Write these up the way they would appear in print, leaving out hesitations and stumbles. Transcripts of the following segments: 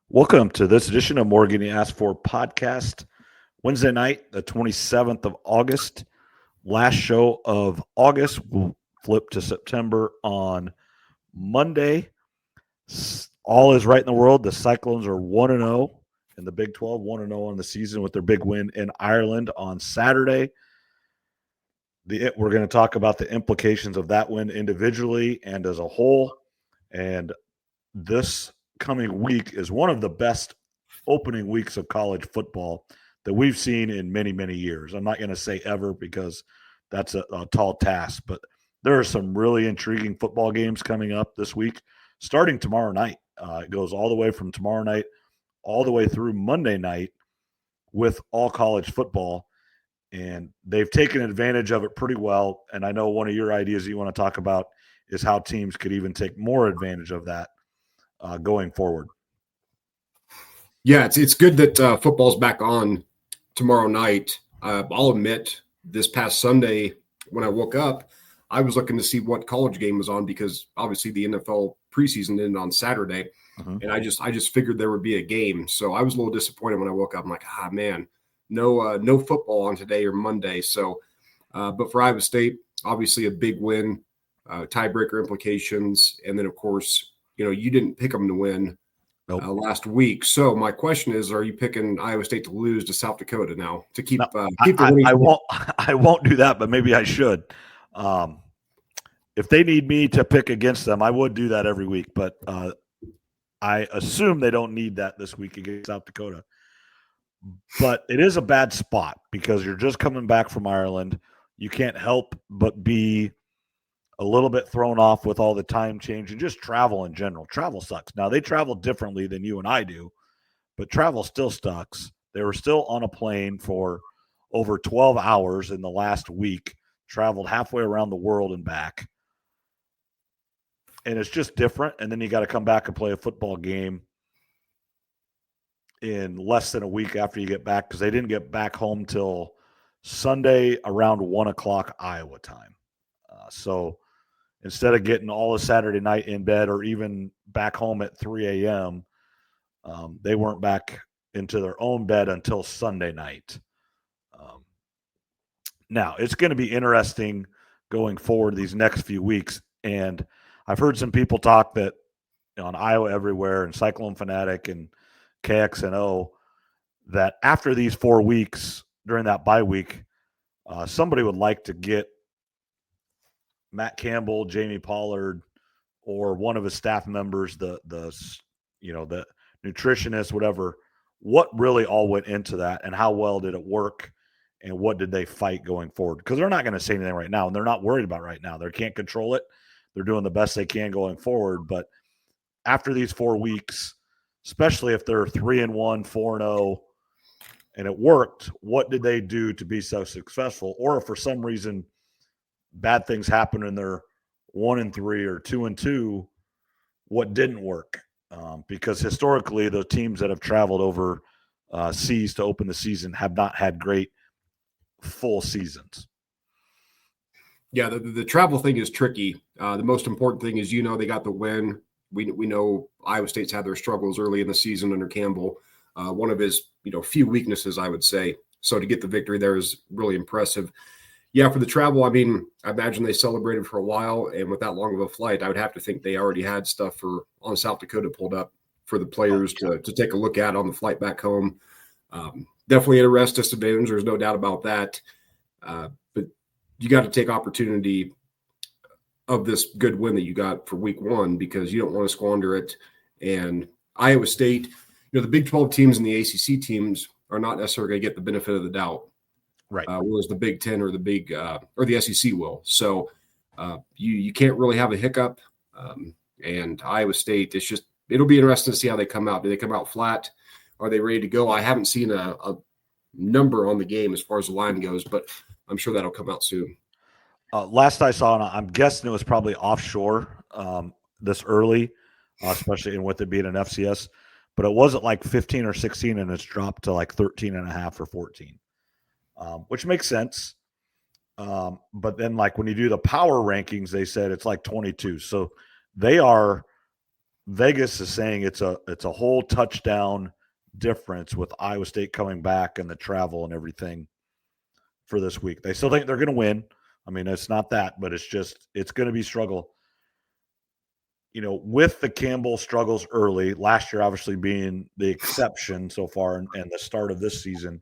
Welcome to this edition of More Getting Asked For podcast. Wednesday night, the 27th of August. Last show of August. We'll flip to September on Monday. All is right in the world. The Cyclones are 1-0 in the Big 12, 1-0 on the season with their big win in Ireland on Saturday. We're going to talk about the implications of that win individually and as a whole. And this coming week is one of the best opening weeks of college football that we've seen in many, many years. I'm not going to say ever because that's a tall task, but there are some really intriguing football games coming up this week, starting tomorrow night. It goes all the way from tomorrow night all the way through Monday night with all college football. And they've taken advantage of it pretty well. And I know one of your ideas you want to talk about is how teams could even take more advantage of that going forward. Yeah, it's good that football's back on tomorrow night. I'll admit, this past Sunday when I woke up, I was looking to see what college game was on because obviously the NFL preseason ended on Saturday, and I just figured there would be a game. So I was a little disappointed when I woke up. I'm like, man, no football on today or Monday. So, but for Iowa State, obviously a big win, tiebreaker implications, and then of course, you didn't pick them to win. Nope. Last week. So my question is, are you picking Iowa State to lose to South Dakota now to keep No, keep the winning? I won't do that, but maybe I should. If they need me to pick against them, I would do that every week. But I assume they don't need that this week against South Dakota. But it is a bad spot because you're just coming back from Ireland. You can't help but be a little bit thrown off with all the time change and just travel in general. Travel sucks. Now, they travel differently than you and I do, but travel still sucks. They were still on a plane for over 12 hours in the last week, traveled halfway around the world and back. And it's just different. And then you got to come back and play a football game in less than a week after you get back because they didn't get back home till Sunday around 1 o'clock Iowa time. So instead of getting all of Saturday night in bed or even back home at 3 a.m., they weren't back into their own bed until Sunday night. Now, it's going to be interesting going forward these next few weeks. And I've heard some people talk that on Iowa Everywhere and Cyclone Fanatic and KXNO that after these 4 weeks during that bye week, somebody would like to get Matt Campbell, Jamie Pollard, or one of his staff members, the nutritionist, whatever, what really all went into that and how well did it work and what did they fight going forward? Because they're not going to say anything right now and they're not worried about right now. They can't control it. They're doing the best they can going forward. But after these 4 weeks, especially if they're 3-1, 4-0, and it worked, what did they do to be so successful? Or if for some reason bad things happen and they're 1-3 or 2-2, what didn't work? Because historically, the teams that have traveled over seas to open the season have not had great full seasons. Yeah, the travel thing is tricky. The most important thing is, they got the win. We know Iowa State's had their struggles early in the season under Campbell. One of his few weaknesses, I would say. So to get the victory there is really impressive. Yeah, for the travel, I imagine they celebrated for a while, and with that long of a flight, I would have to think they already had stuff on South Dakota pulled up for the players to take a look at on the flight back home. Definitely at a rest disadvantage, there's no doubt about that. But you got to take opportunity of this good win that you got for week 1 because you don't want to squander it. And Iowa State, the Big 12 teams and the ACC teams are not necessarily going to get the benefit of the doubt. Right. Whereas the Big 10 or the SEC will. So you can't really have a hiccup. And Iowa State, it'll be interesting to see how they come out. Do they come out flat? Are they ready to go? I haven't seen a number on the game as far as the line goes, but I'm sure that'll come out soon. Last I saw, and I'm guessing it was probably offshore this early, especially with it being an FCS, but it wasn't like 15 or 16 and it's dropped to like 13.5 or 14. Which makes sense. But then, like, when you do the power rankings, they said it's like 22. So they are Vegas is saying it's a whole touchdown difference with Iowa State coming back and the travel and everything for this week. They still think they're going to win. I mean, it's not that, but it's going to be struggle. With the Campbell struggles early, last year obviously being the exception so far and the start of this season,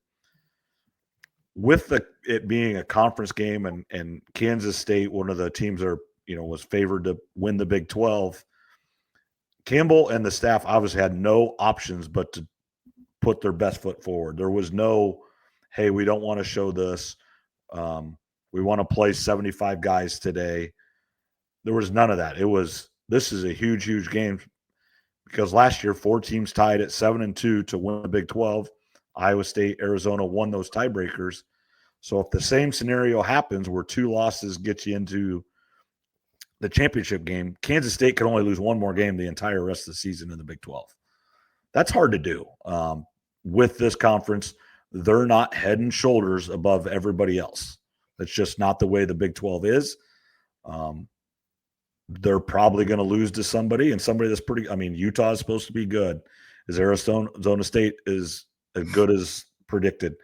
with it being a conference game and Kansas State, one of the teams was favored to win the Big 12, Campbell and the staff obviously had no options but to put their best foot forward. There was no, hey, we don't want to show this. We want to play 75 guys today. There was none of that. This is a huge, huge game because last year 4 teams tied at 7-2 to win the Big 12. Iowa State, Arizona won those tiebreakers. So if the same scenario happens where 2 losses get you into the championship game, Kansas State can only lose one more game the entire rest of the season in the Big 12. That's hard to do. With this conference, they're not head and shoulders above everybody else. That's just not the way the Big 12 is. They're probably going to lose to somebody, and somebody that's pretty – I mean, Utah is supposed to be good. Is Arizona State is as good as predicted?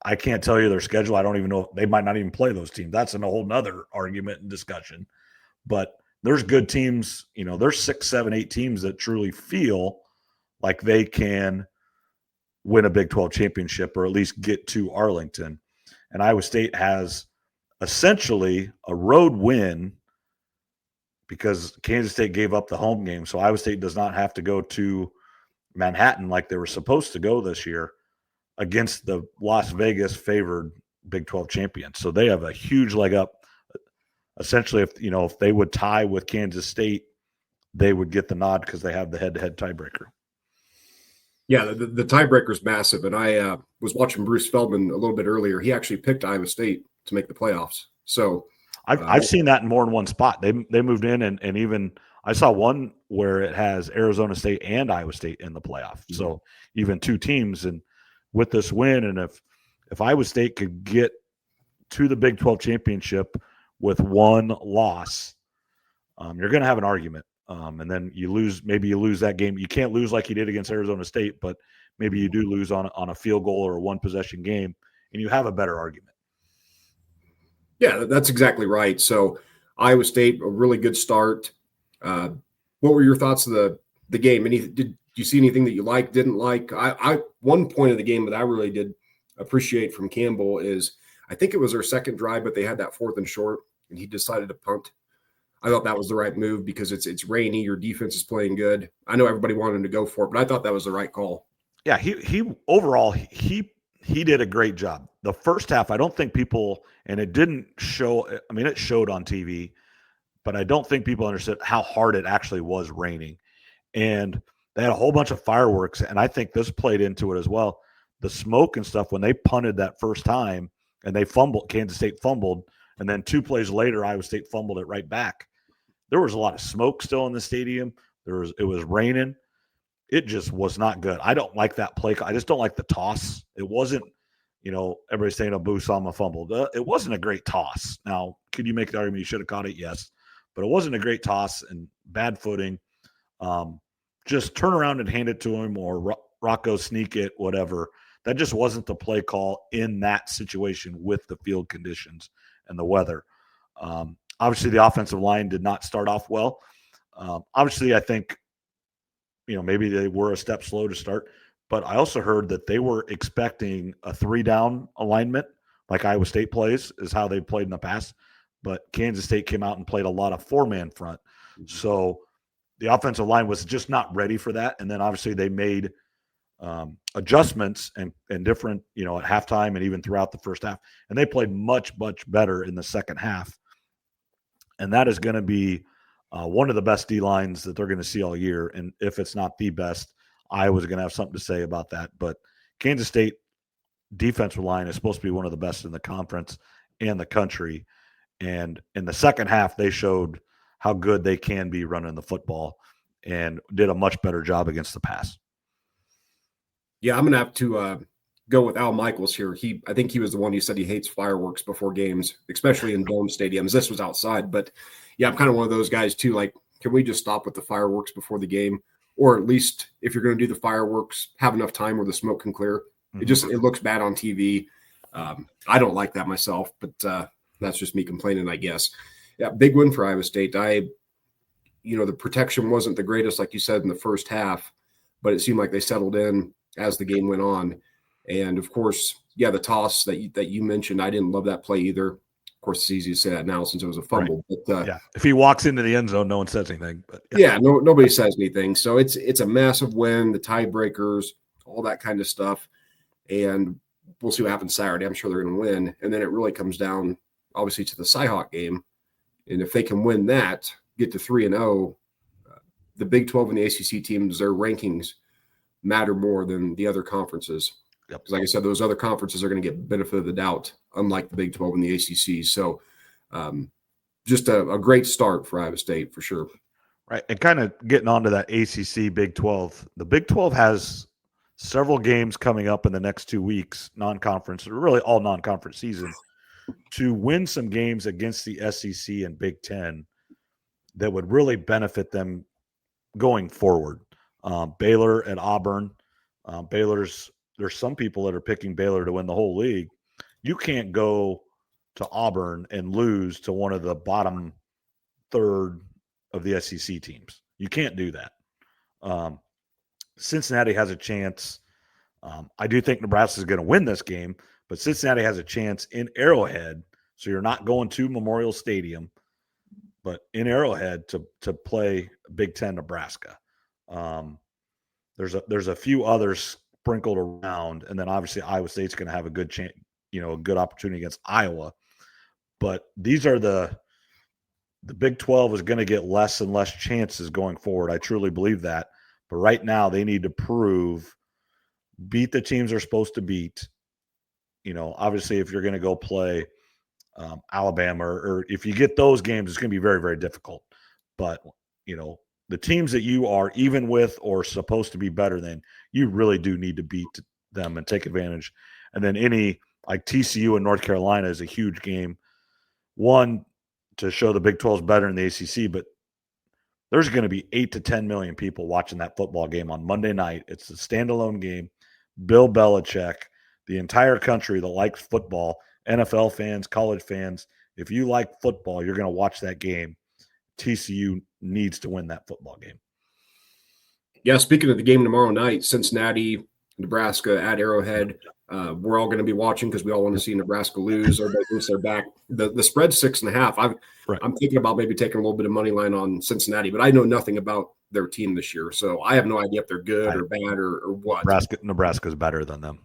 I can't tell you their schedule. I don't even know. They might not even play those teams. That's a whole nother argument and discussion. But there's good teams. There's 6, 7, 8 teams that truly feel like they can win a Big 12 championship or at least get to Arlington. And Iowa State has essentially a road win because Kansas State gave up the home game. So Iowa State does not have to go to Manhattan like they were supposed to go this year against the Las Vegas favored Big 12 champions. So they have a huge leg up. Essentially, if they would tie with Kansas State, they would get the nod because they have the head-to-head tiebreaker. Yeah, the tiebreaker is massive. And I was watching Bruce Feldman a little bit earlier. He actually picked Iowa State to make the playoffs. So I've seen that in more than one spot. They moved in and even I saw one where it has Arizona State and Iowa State in the playoff. Mm-hmm. So even 2 teams. And with this win, and if Iowa State could get to the Big 12 championship with 1 loss, you're going to have an argument. And then maybe you lose that game. You can't lose like you did against Arizona State, but maybe you do lose on a field goal or a 1-possession game, and you have a better argument. Yeah, that's exactly right. So Iowa State, a really good start. What were your thoughts of the game? Did you see anything that you liked, didn't like? One point of the game that I really did appreciate from Campbell is I think it was their second drive, but they had that 4th and short, and he decided to punt. I thought that was the right move because it's rainy. Your defense is playing good. I know everybody wanted him to go for it, but I thought that was the right call. Yeah, he overall he did a great job. The first half, I don't think people, and it didn't show. I mean, it showed on TV, but I don't think people understood how hard it actually was raining, and they had a whole bunch of fireworks, and I think this played into it as well. The smoke and stuff when they punted that first time, and they fumbled. Kansas State fumbled, and then 2 plays later, Iowa State fumbled it right back. There was a lot of smoke still in the stadium. It was raining. It just was not good. I don't like that play. I just don't like the toss. It wasn't, everybody's saying, Boo Sama fumbled. It wasn't a great toss. Now, could you make the argument you should have caught it? Yes. But it wasn't a great toss and bad footing. Just turn around and hand it to him or Rocco sneak it, whatever. That just wasn't the play call in that situation with the field conditions and the weather. Obviously, the offensive line did not start off well. Obviously, I think, maybe they were a step slow to start. But I also heard that they were expecting a 3-down alignment, like Iowa State plays, is how they played in the past. But Kansas State came out and played a lot of 4-man front. Mm-hmm. So the offensive line was just not ready for that. And then obviously they made adjustments and different, at halftime and even throughout the first half. And they played much, much better in the second half. And that is going to be one of the best D-lines that they're going to see all year. And if it's not the best, Iowa's going to have something to say about that. But Kansas State defensive line is supposed to be one of the best in the conference and the country. And in the second half, they showed how good they can be running the football and did a much better job against the pass. Yeah, I'm going to have to go with Al Michaels here. I think he was the one who said he hates fireworks before games, especially in dome stadiums. This was outside, but yeah, I'm kind of one of those guys too. Like, can we just stop with the fireworks before the game? or at least if you're going to do the fireworks, have enough time where the smoke can clear. It looks bad on TV. I don't like that myself, but that's just me complaining, I guess. Yeah, big win for Iowa State. The protection wasn't the greatest, like you said, in the first half, but it seemed like they settled in as the game went on. And of course, the toss that you mentioned, I didn't love that play either. Of course, it's easy to say that now since it was a fumble. Right. But if he walks into the end zone, no one says anything. But nobody says anything. So it's a massive win, the tiebreakers, all that kind of stuff. And we'll see what happens Saturday. I'm sure they're going to win. And then it really comes down, obviously, to the Cyhawk game. And if they can win that, get to 3-0, the Big 12 and the ACC teams, their rankings matter more than the other conferences. Because like I said, those other conferences are going to get benefit of the doubt, unlike the Big 12 and the ACC. So just a great start for Iowa State for sure. Right. And kind of getting on to that ACC Big 12, the Big 12 has several games coming up in the next 2 weeks, non-conference, really all non-conference season, to win some games against the SEC and Big 10 that would really benefit them going forward. Baylor at Auburn. There's some people that are picking Baylor to win the whole league. You can't go to Auburn and lose to one of the bottom third of the SEC teams. You can't do that. Cincinnati has a chance. I do think Nebraska is going to win this game, but Cincinnati has a chance in Arrowhead. So you're not going to Memorial Stadium, but in Arrowhead to play Big Ten Nebraska. There's a few others sprinkled around, and then obviously Iowa State's going to have a good chance, a good opportunity against Iowa. But these are the Big 12 is going to get less and less chances going forward. I truly believe that. But right now they need to beat the teams they're supposed to beat. Obviously if you're going to go play Alabama or if you get those games, it's going to be very, very difficult. But, the teams that you are even with or supposed to be better than, you really do need to beat them and take advantage. And then like TCU and North Carolina is a huge game. One, to show the Big 12 is better in the ACC, but there's going to be 8 to 10 million people watching that football game on Monday night. It's a standalone game. Bill Belichick, the entire country that likes football, NFL fans, college fans, if you like football, you're going to watch that game. TCU needs to win that football game. Yeah, speaking of the game tomorrow night, Cincinnati, Nebraska at Arrowhead. We're all going to be watching because we all want to see Nebraska lose. Everybody thinks they're back. The spread's 6.5. I'm thinking about maybe taking a little bit of money line on Cincinnati, but I know nothing about their team this year, so I have no idea if they're good or bad or what. Nebraska's better than them.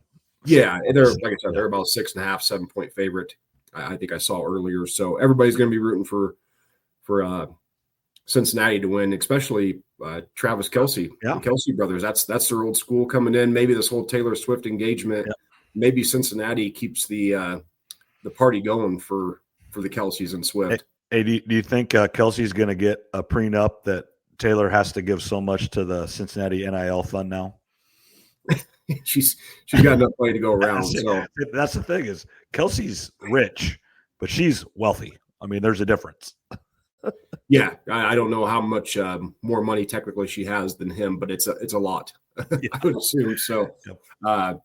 Yeah, they're like I said, they're about 6.5, 7-point favorite. I think I saw earlier. So everybody's going to be rooting for Cincinnati to win, especially Travis Kelce, the Kelce brothers. That's their old school coming in. Maybe this whole Taylor Swift engagement. Maybe Cincinnati keeps the party going for the Kelces and Swift. Hey, do you think Kelsey's going to get a prenup that Taylor has to give so much to the Cincinnati NIL fund now? she's got enough money to go around. So that's the thing is Kelsey's rich, but she's wealthy. I mean, there's a difference. Yeah, I don't know how much more money technically she has than him, but it's a lot. Yeah. I would assume so.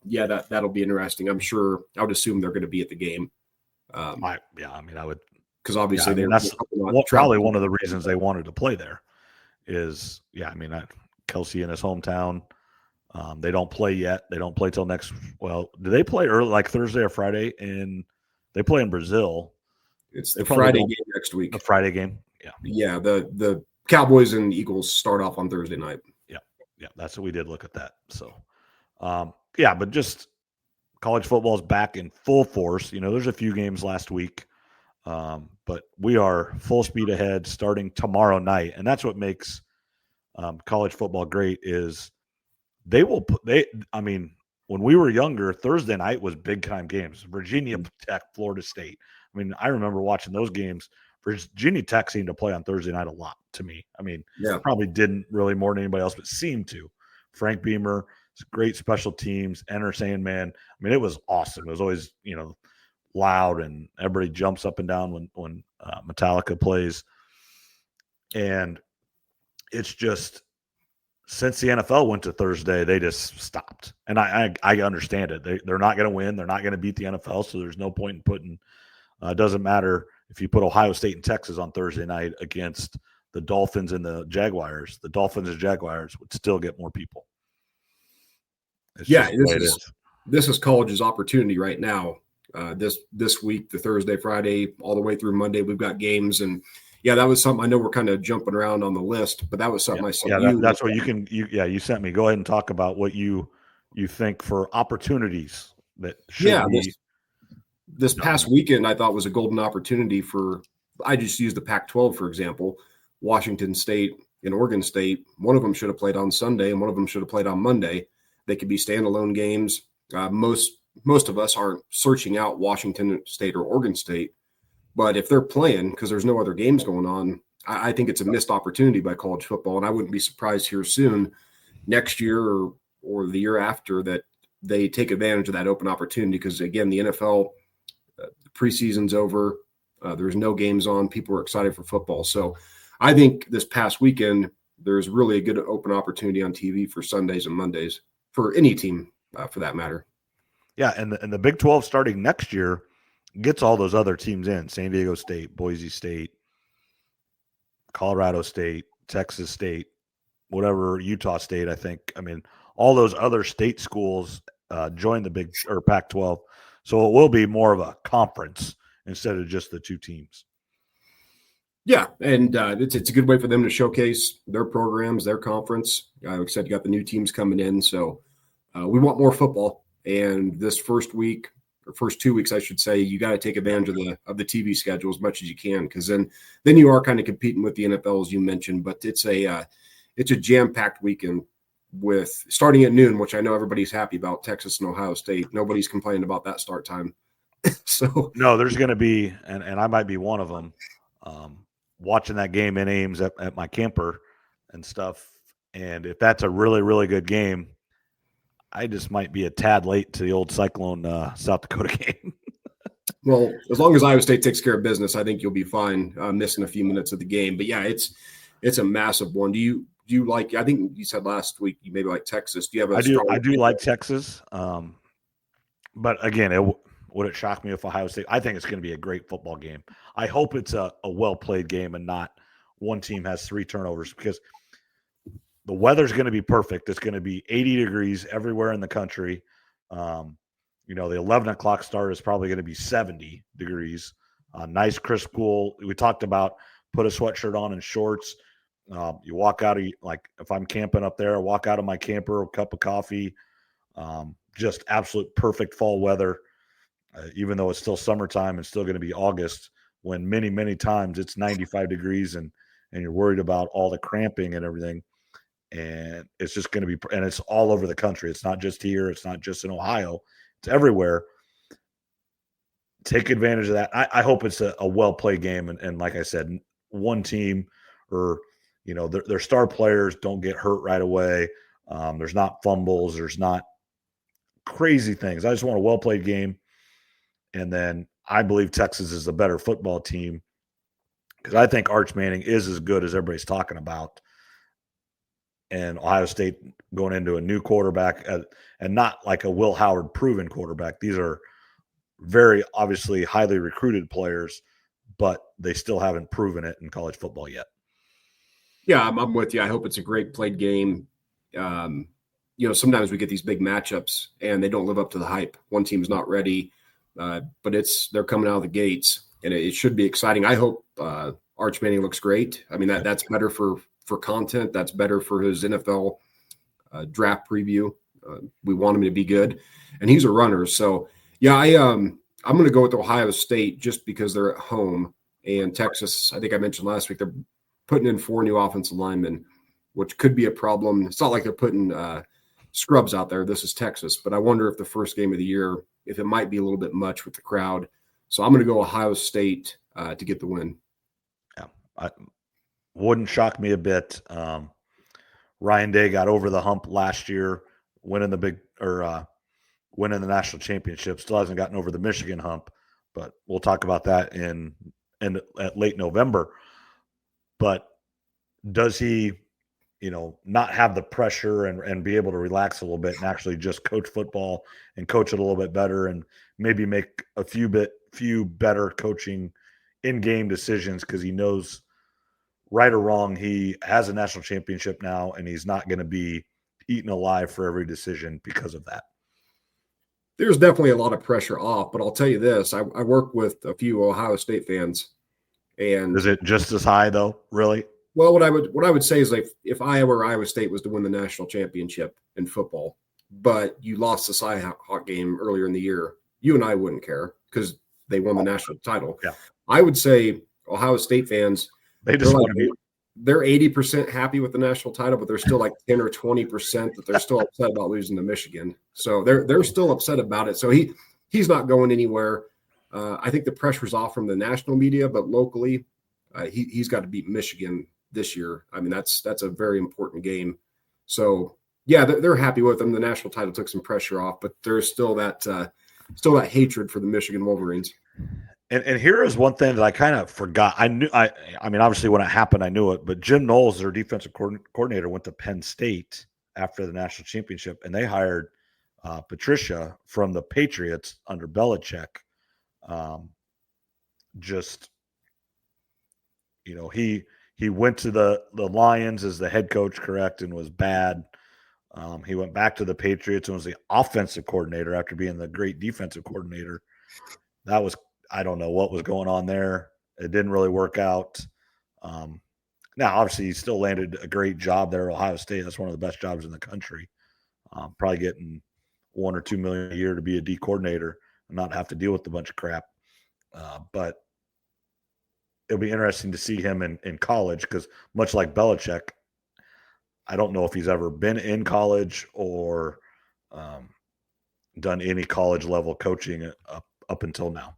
Yep. That'll be interesting. I'm sure. I would assume they're going to be at the game. I would, because obviously that's probably one of the reasons they wanted to play there. Is Kelsey in his hometown. They don't play yet. They don't play till next. Well, do they play early, like Thursday or Friday? And they play in Brazil. It's the Friday game next week. The Friday game. Yeah. Yeah. The Cowboys and Eagles start off on Thursday night. Yeah. That's what we did look at that. So, but just college football is back in full force. There's a few games last week, but we are full speed ahead starting tomorrow night. And that's what makes college football great is when we were younger, Thursday night was big time games. Virginia Tech, Florida State. I mean, I remember watching those games. Virginia Tech seemed to play on Thursday night a lot to me. I mean, probably didn't really more than anybody else, but seemed to. Frank Beamer, great special teams, Enter Sandman. I mean, it was awesome. It was always, loud and everybody jumps up and down when Metallica plays. And it's just since the NFL went to Thursday, they just stopped. And I understand it. They're not going to win. They're not going to beat the NFL. So there's no point in putting it doesn't matter if you put Ohio State and Texas on Thursday night against the Dolphins and the Jaguars. The Dolphins and Jaguars would still get more people. It's this is college's opportunity right now. This week, the Thursday, Friday, all the way through Monday, we've got games. And yeah, that was something. I know we're kind of jumping around on the list, but that was something I sent you. That's what you sent me. Go ahead and talk about what you think for opportunities that should be. This past weekend, I thought was a golden opportunity I just used the Pac-12, for example, Washington State and Oregon State. One of them should have played on Sunday and one of them should have played on Monday. They could be standalone games. Most of us aren't searching out Washington State or Oregon State, but if they're playing, because there's no other games going on, I think it's a missed opportunity by college football. And I wouldn't be surprised here soon, next year or the year after, that they take advantage of that open opportunity. Because again, the NFL, preseason's over. There's no games on. People are excited for football. So I think this past weekend, there's really a good open opportunity on TV for Sundays and Mondays for any team for that matter. Yeah. And the Big 12 starting next year gets all those other teams in: San Diego State, Boise State, Colorado State, Texas State, whatever, Utah State. I mean, all those other state schools join the Pac-12. So it will be more of a conference instead of just the two teams. Yeah, and it's a good way for them to showcase their programs, their conference. Like I said, you got the new teams coming in, so we want more football. And this first 2 weeks, I should say, you got to take advantage of the TV schedule as much as you can, because then you are kind of competing with the NFL, as you mentioned. But it's a jam-packed weekend with starting at noon, which I know everybody's happy about. Texas and Ohio State. Nobody's complaining about that start time. So no, there's going to be, and I might be one of them, watching that game in Ames at my camper and stuff. And if that's a really, really good game, I just might be a tad late to the old Cyclone South Dakota game. Well, as long as Iowa State takes care of business, I think you'll be fine missing a few minutes of the game. But yeah, it's a massive one. Do you like? I think you said last week you maybe like Texas. Do you have I do like Texas, but again, would it shock me if Ohio State? I think it's going to be a great football game. I hope it's a well played game and not one team has 3 turnovers, because the weather's going to be perfect. It's going to be 80 degrees everywhere in the country. The 11 o'clock start is probably going to be 70 degrees. Nice, crisp, cool. We talked about put a sweatshirt on and shorts. You walk out of, like, if I'm camping up there, I walk out of my camper, a cup of coffee, just absolute perfect fall weather. Even though it's still summertime and still going to be August, when many, many times it's 95 degrees and you're worried about all the cramping and everything. And it's just going to be, and it's all over the country. It's not just here. It's not just in Ohio. It's everywhere. Take advantage of that. I hope it's a well-played game. And like I said, one team or, their star players don't get hurt right away. There's not fumbles. There's not crazy things. I just want a well-played game. And then I believe Texas is a better football team, because I think Arch Manning is as good as everybody's talking about. And Ohio State going into a new quarterback, and not like a Will Howard proven quarterback. These are very obviously highly recruited players, but they still haven't proven it in college football yet. Yeah, I'm with you. I hope it's a great played game. Sometimes we get these big matchups and they don't live up to the hype. One team's not ready. But they're coming out of the gates, and it should be exciting. I hope Arch Manning looks great. I mean, that's better for content. That's better for his NFL draft preview. We want him to be good, and he's a runner. So yeah, I'm going to go with Ohio State just because they're at home, and Texas. I think I mentioned last week they're putting in 4 new offensive linemen, which could be a problem. It's not like they're putting scrubs out there. This is Texas, but I wonder if the first game of the year, if it might be a little bit much with the crowd. So I'm going to go Ohio State to get the win. Yeah, wouldn't shock me a bit. Ryan Day got over the hump last year, winning the national championship. Still hasn't gotten over the Michigan hump, but we'll talk about that at late November. But does he not have the pressure and be able to relax a little bit and actually just coach football and coach it a little bit better and maybe make a few better coaching in-game decisions because he knows right or wrong, he has a national championship now and he's not going to be eaten alive for every decision because of that. There's definitely a lot of pressure off, but I'll tell you this, I work with a few Ohio State fans. And is it just as high though, really? Well, what I would say is like if Iowa or Iowa State was to win the national championship in football, but you lost the Cyhawk game earlier in the year, you and I wouldn't care because they won the national title. Yeah. I would say Ohio State fans, they're 80% happy with the national title, but they're still like 10 or 20% that they're still upset about losing to Michigan. So they're still upset about it. So he's not going anywhere. I think the pressure's off from the national media, but locally, he's got to beat Michigan this year. I mean, that's a very important game. So yeah, they're happy with him. The national title took some pressure off, but there's still that hatred for the Michigan Wolverines. And here is one thing that I kind of forgot. I mean, obviously when it happened, I knew it, but Jim Knowles, their defensive coordinator, went to Penn State after the national championship, and they hired Patricia from the Patriots under Belichick. He went to the Lions as the head coach, correct, and was bad. He went back to the Patriots and was the offensive coordinator after being the great defensive coordinator. I don't know what was going on there. It didn't really work out. Now, obviously, he still landed a great job there at Ohio State. That's one of the best jobs in the country. Probably getting $1 or $2 million a year to be a D coordinator and not have to deal with a bunch of crap. But it'll be interesting to see him in college because much like Belichick, I don't know if he's ever been in college or done any college level coaching up until now.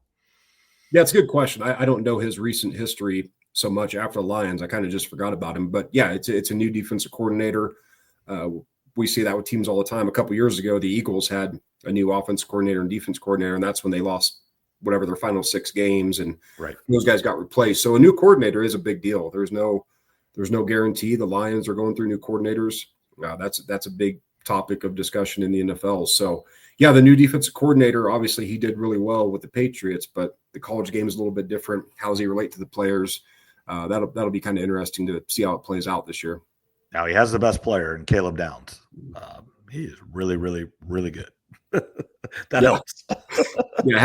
Yeah, it's a good question. I don't know his recent history so much after the Lions. I kind of just forgot about him. But yeah, it's a new defensive coordinator. We see that with teams all the time. A couple years ago, the Eagles had a new offense coordinator and defense coordinator, and that's when they lost whatever their final 6 games, and those guys got replaced. So a new coordinator is a big deal. There's no guarantee. The Lions are going through new coordinators. That's a big topic of discussion in the NFL. So yeah, the new defensive coordinator, obviously he did really well with the Patriots, but the college game is a little bit different. How does he relate to the players? That'll be kind of interesting to see how it plays out this year. Now he has the best player in Caleb Downs. He is really, really, really good. That helps. Yeah,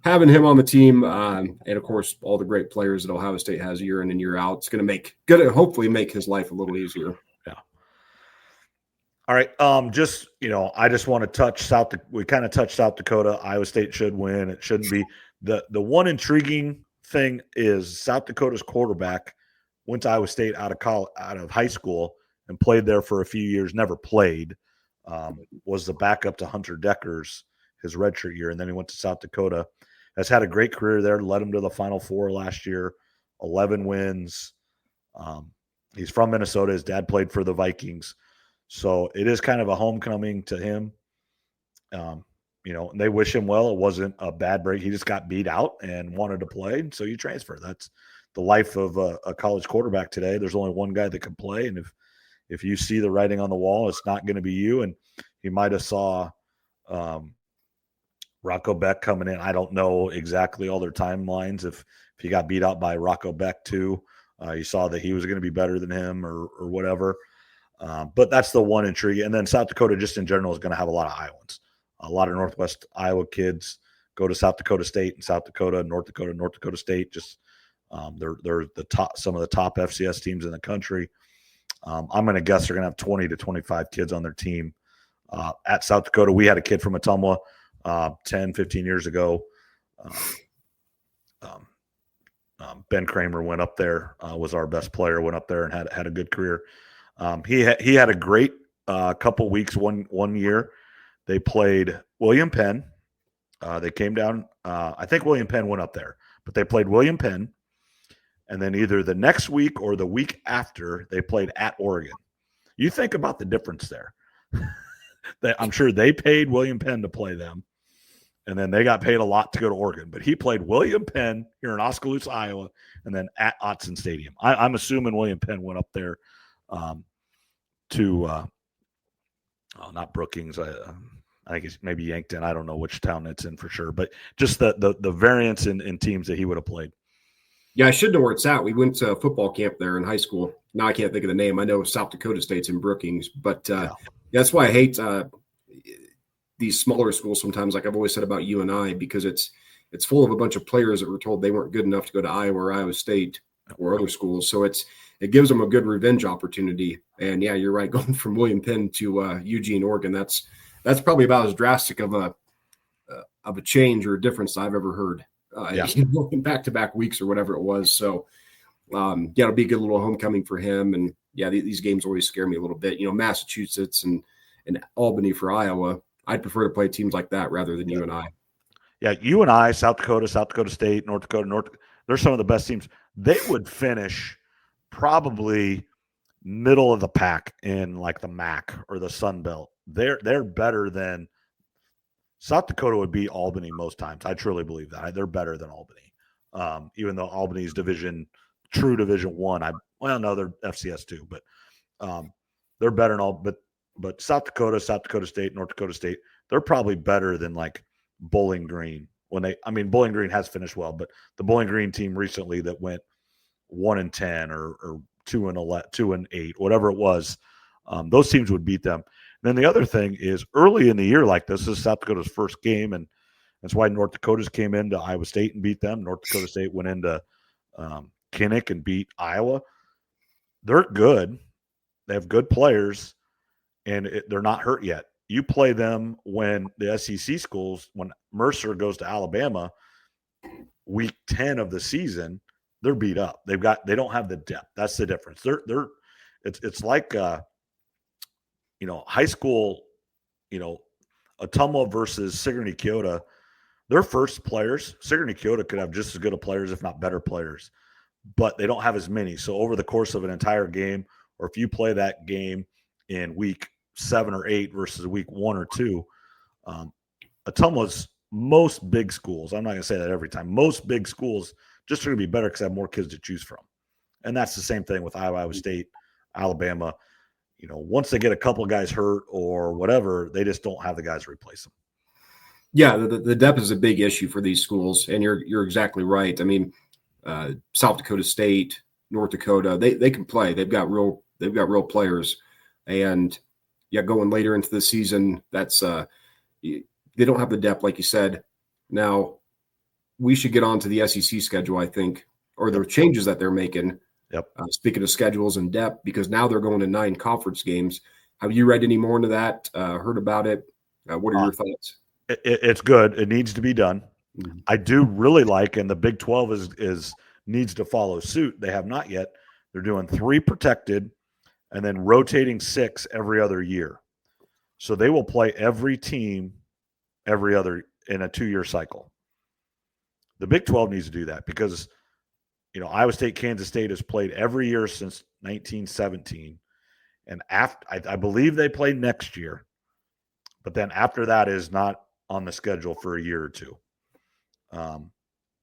having him on the team, and of course all the great players that Ohio State has year in and year out, it's going to hopefully make his life a little easier. Yeah. All right. I just want to touch we kind of touched South Dakota. Iowa State should win. It shouldn't be. The one intriguing thing is South Dakota's quarterback went to Iowa State out of high school and played there for a few years, never played, was the backup to Hunter Deckers his redshirt year. And then he went to South Dakota, has had a great career there, led him to the Final Four last year, 11 wins. He's from Minnesota. His dad played for the Vikings. So it is kind of a homecoming to him. And they wish him well. It wasn't a bad break. He just got beat out and wanted to play. So you transfer. That's the life of a college quarterback today. There's only one guy that can play. And if you see the writing on the wall, it's not going to be you. And he might have saw Rocco Beck coming in. I don't know exactly all their timelines. If he got beat out by Rocco Beck too, you saw that he was going to be better than him or whatever. But that's the one intrigue. And then South Dakota just in general is going to have a lot of Iowans. A lot of Northwest Iowa kids go to South Dakota State and South Dakota, North Dakota State. Just they're some of the top FCS teams in the country. I'm going to guess they're going to have 20 to 25 kids on their team. At South Dakota, we had a kid from Ottumwa 10, 15 years ago. Ben Kramer went up there, was our best player, went up there and had a good career. He had a great couple weeks one year. They played William Penn. They came down. I think William Penn went up there, but they played William Penn. And then either the next week or the week after, they played at Oregon. You think about the difference there. I'm sure they paid William Penn to play them, and then they got paid a lot to go to Oregon. But he played William Penn here in Oskaloosa, Iowa, and then at Autzen Stadium. I'm assuming William Penn went up there to not Brookings. I think it's maybe Yankton. I don't know which town it's in for sure, but just the variance in teams that he would have played. Yeah, I should know where it's at. We went to football camp there in high school. Now I can't think of the name. I know South Dakota State's in Brookings, but that's why I hate these smaller schools sometimes, like I've always said about UNI, because it's full of a bunch of players that were told they weren't good enough to go to Iowa or Iowa State or other schools. So it gives them a good revenge opportunity. And yeah, you're right. Going from William Penn to Eugene, Oregon, that's probably about as drastic of a change or a difference I've ever heard. In back-to-back weeks or whatever it was. So it'll be a good little homecoming for him. And yeah, these games always scare me a little bit. Massachusetts and Albany for Iowa. I'd prefer to play teams like that rather than UNI. Yeah, UNI, South Dakota State, North Dakota, they're some of the best teams. They would finish probably middle of the pack in like the MAC or the Sun Belt. They're better than South Dakota would beat Albany most times. I truly believe that. They're better than Albany. Even though Albany's true Division I. No, they're FCS too, but they're better than all. But South Dakota State, North Dakota State, they're probably better than like Bowling Green. Bowling Green has finished well, but the Bowling Green team recently that went 1-10 or 2-8, whatever it was, those teams would beat them. And then the other thing is early in the year like this is South Dakota's first game, and that's why North Dakota's came into Iowa State and beat them. North Dakota State went into Kinnick and beat Iowa. They're good. They have good players, and they're not hurt yet. You play them when the SEC schools, when Mercer goes to Alabama, week 10 of the season, they're beat up. They don't have the depth. That's the difference. It's like high school, Ottumwa versus Sigourney Kyoto. Their first players, Sigourney Kyoto could have just as good of players, if not better players, but they don't have as many. So over the course of an entire game, or if you play that game in week 7 or 8 versus week 1 or 2, Ottumwa's most big schools, I'm not going to say that every time, most big schools just are going to be better because they have more kids to choose from. And that's the same thing with Iowa State, Alabama. Once they get a couple of guys hurt or whatever, they just don't have the guys to replace them. Yeah, the depth is a big issue for these schools, and you're exactly right. I mean, South Dakota State, North Dakota, they can play. They've got real players, and going later into the season, that's they don't have the depth, like you said. Now, we should get on to the SEC schedule, I think, or the changes that they're making. Yep. Speaking of schedules and depth, because now they're going to 9 conference games. Have you read any more into that? Heard about it? What are your thoughts? It's good. It needs to be done. Mm-hmm. I do really like, and the Big 12 needs to follow suit. They have not yet. They're doing 3 protected and then rotating 6 every other year. So they will play every team every other in a 2-year cycle. The Big 12 needs to do that because, Iowa State, Kansas State has played every year since 1917. And I believe they play next year. But then after that is not on the schedule for a year or 2.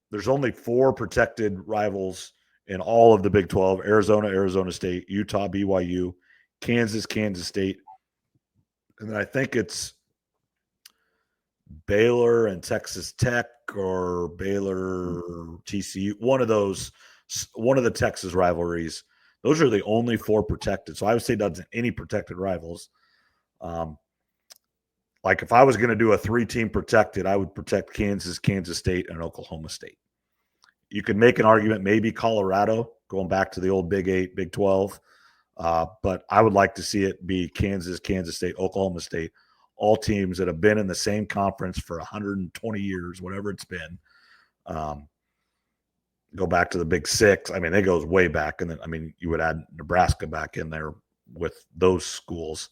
There's only 4 protected rivals in all of the Big 12: Arizona, Arizona State, Utah, BYU, Kansas, Kansas State. And then I think it's Baylor and Texas Tech, or Baylor, TCU, one of the Texas rivalries. Those are the only 4 protected. So Iowa State doesn't have any protected rivals. Like if I was going to do a 3-team protected, I would protect Kansas, Kansas State, and Oklahoma State. You could make an argument, maybe Colorado, going back to the old Big 8, Big 12. But I would like to see it be Kansas, Kansas State, Oklahoma State, all teams that have been in the same conference for 120 years, whatever it's been. Go back to the Big 6. I mean, it goes way back. And then, you would add Nebraska back in there with those schools.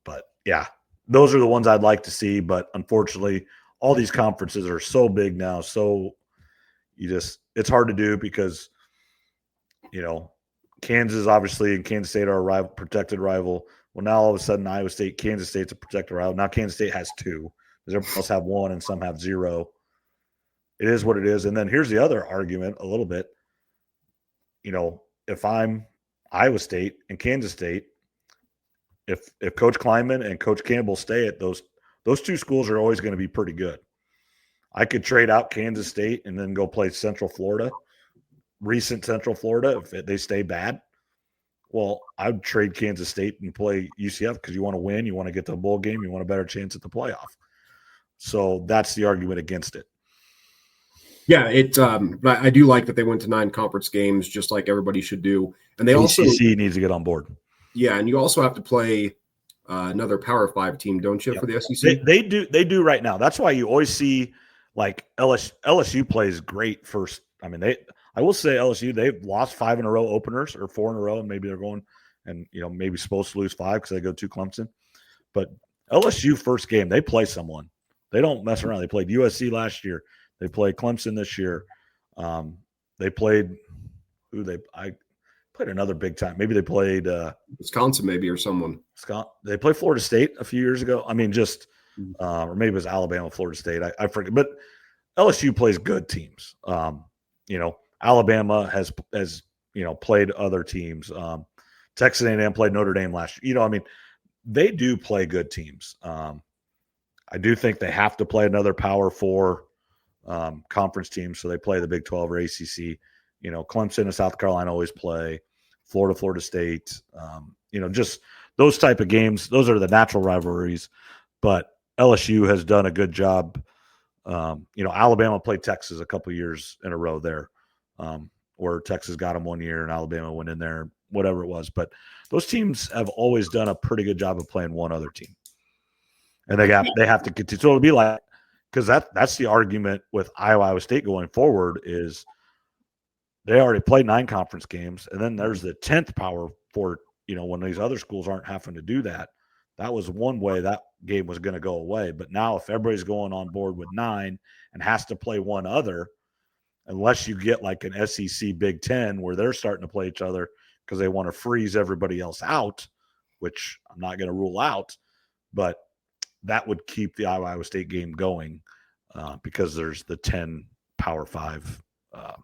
But yeah, those are the ones I'd like to see. But unfortunately, all these conferences are so big now. So it's hard to do because, Kansas obviously and Kansas State are a protected rival. Well, now all of a sudden Iowa State, Kansas State's a protected rival. Now Kansas State has 2. Because everyone else have 1 and some have 0. It is what it is. And then here's the other argument a little bit. If I'm Iowa State and Kansas State, if Coach Kleinman and Coach Campbell stay at those two schools are always going to be pretty good. I could trade out Kansas State and then go play Central Florida, recent Central Florida, if they stay bad. Well, I would trade Kansas State and play UCF because you want to win, you want to get to a bowl game, you want a better chance at the playoff. So that's the argument against it. Yeah, but I do like that they went to 9 conference games, just like everybody should do. And they also needs to get on board. Yeah, and you also have to play another Power 5 team, don't you, for the SEC? They do right now. That's why you always see like LSU plays great first. I mean, I will say LSU, they've lost 5 in a row openers or 4 in a row, and maybe they're going and maybe supposed to lose 5 because they go to Clemson. But LSU first game, they play someone. They don't mess around. They played USC last year. They played Clemson this year. They played I played another big time. Maybe they played Wisconsin, maybe, or someone. They played Florida State a few years ago. I mean, just or maybe it was Alabama, Florida State. I forget. But LSU plays good teams. Alabama has played other teams. Texas A&M played Notre Dame last year. I mean, they do play good teams. I do think they have to play another Power 4 conference team, so they play the Big 12 or ACC. Clemson and South Carolina always play. Florida State. Just those type of games. Those are the natural rivalries. But LSU has done a good job. Alabama played Texas a couple years in a row there, where Texas got them one year and Alabama went in there, whatever it was. But those teams have always done a pretty good job of playing one other team, and they have to continue. So it'll be like, because that's the argument with Iowa State going forward is they already played 9 conference games, and then there's the 10th Power 4. When these other schools aren't having to do that, that was one way that game was going to go away. But now if everybody's going on board with 9 and has to play one other, unless you get like an SEC Big 10 where they're starting to play each other because they want to freeze everybody else out, which I'm not going to rule out, but that would keep the Iowa State game going because there's the 10 Power 5 or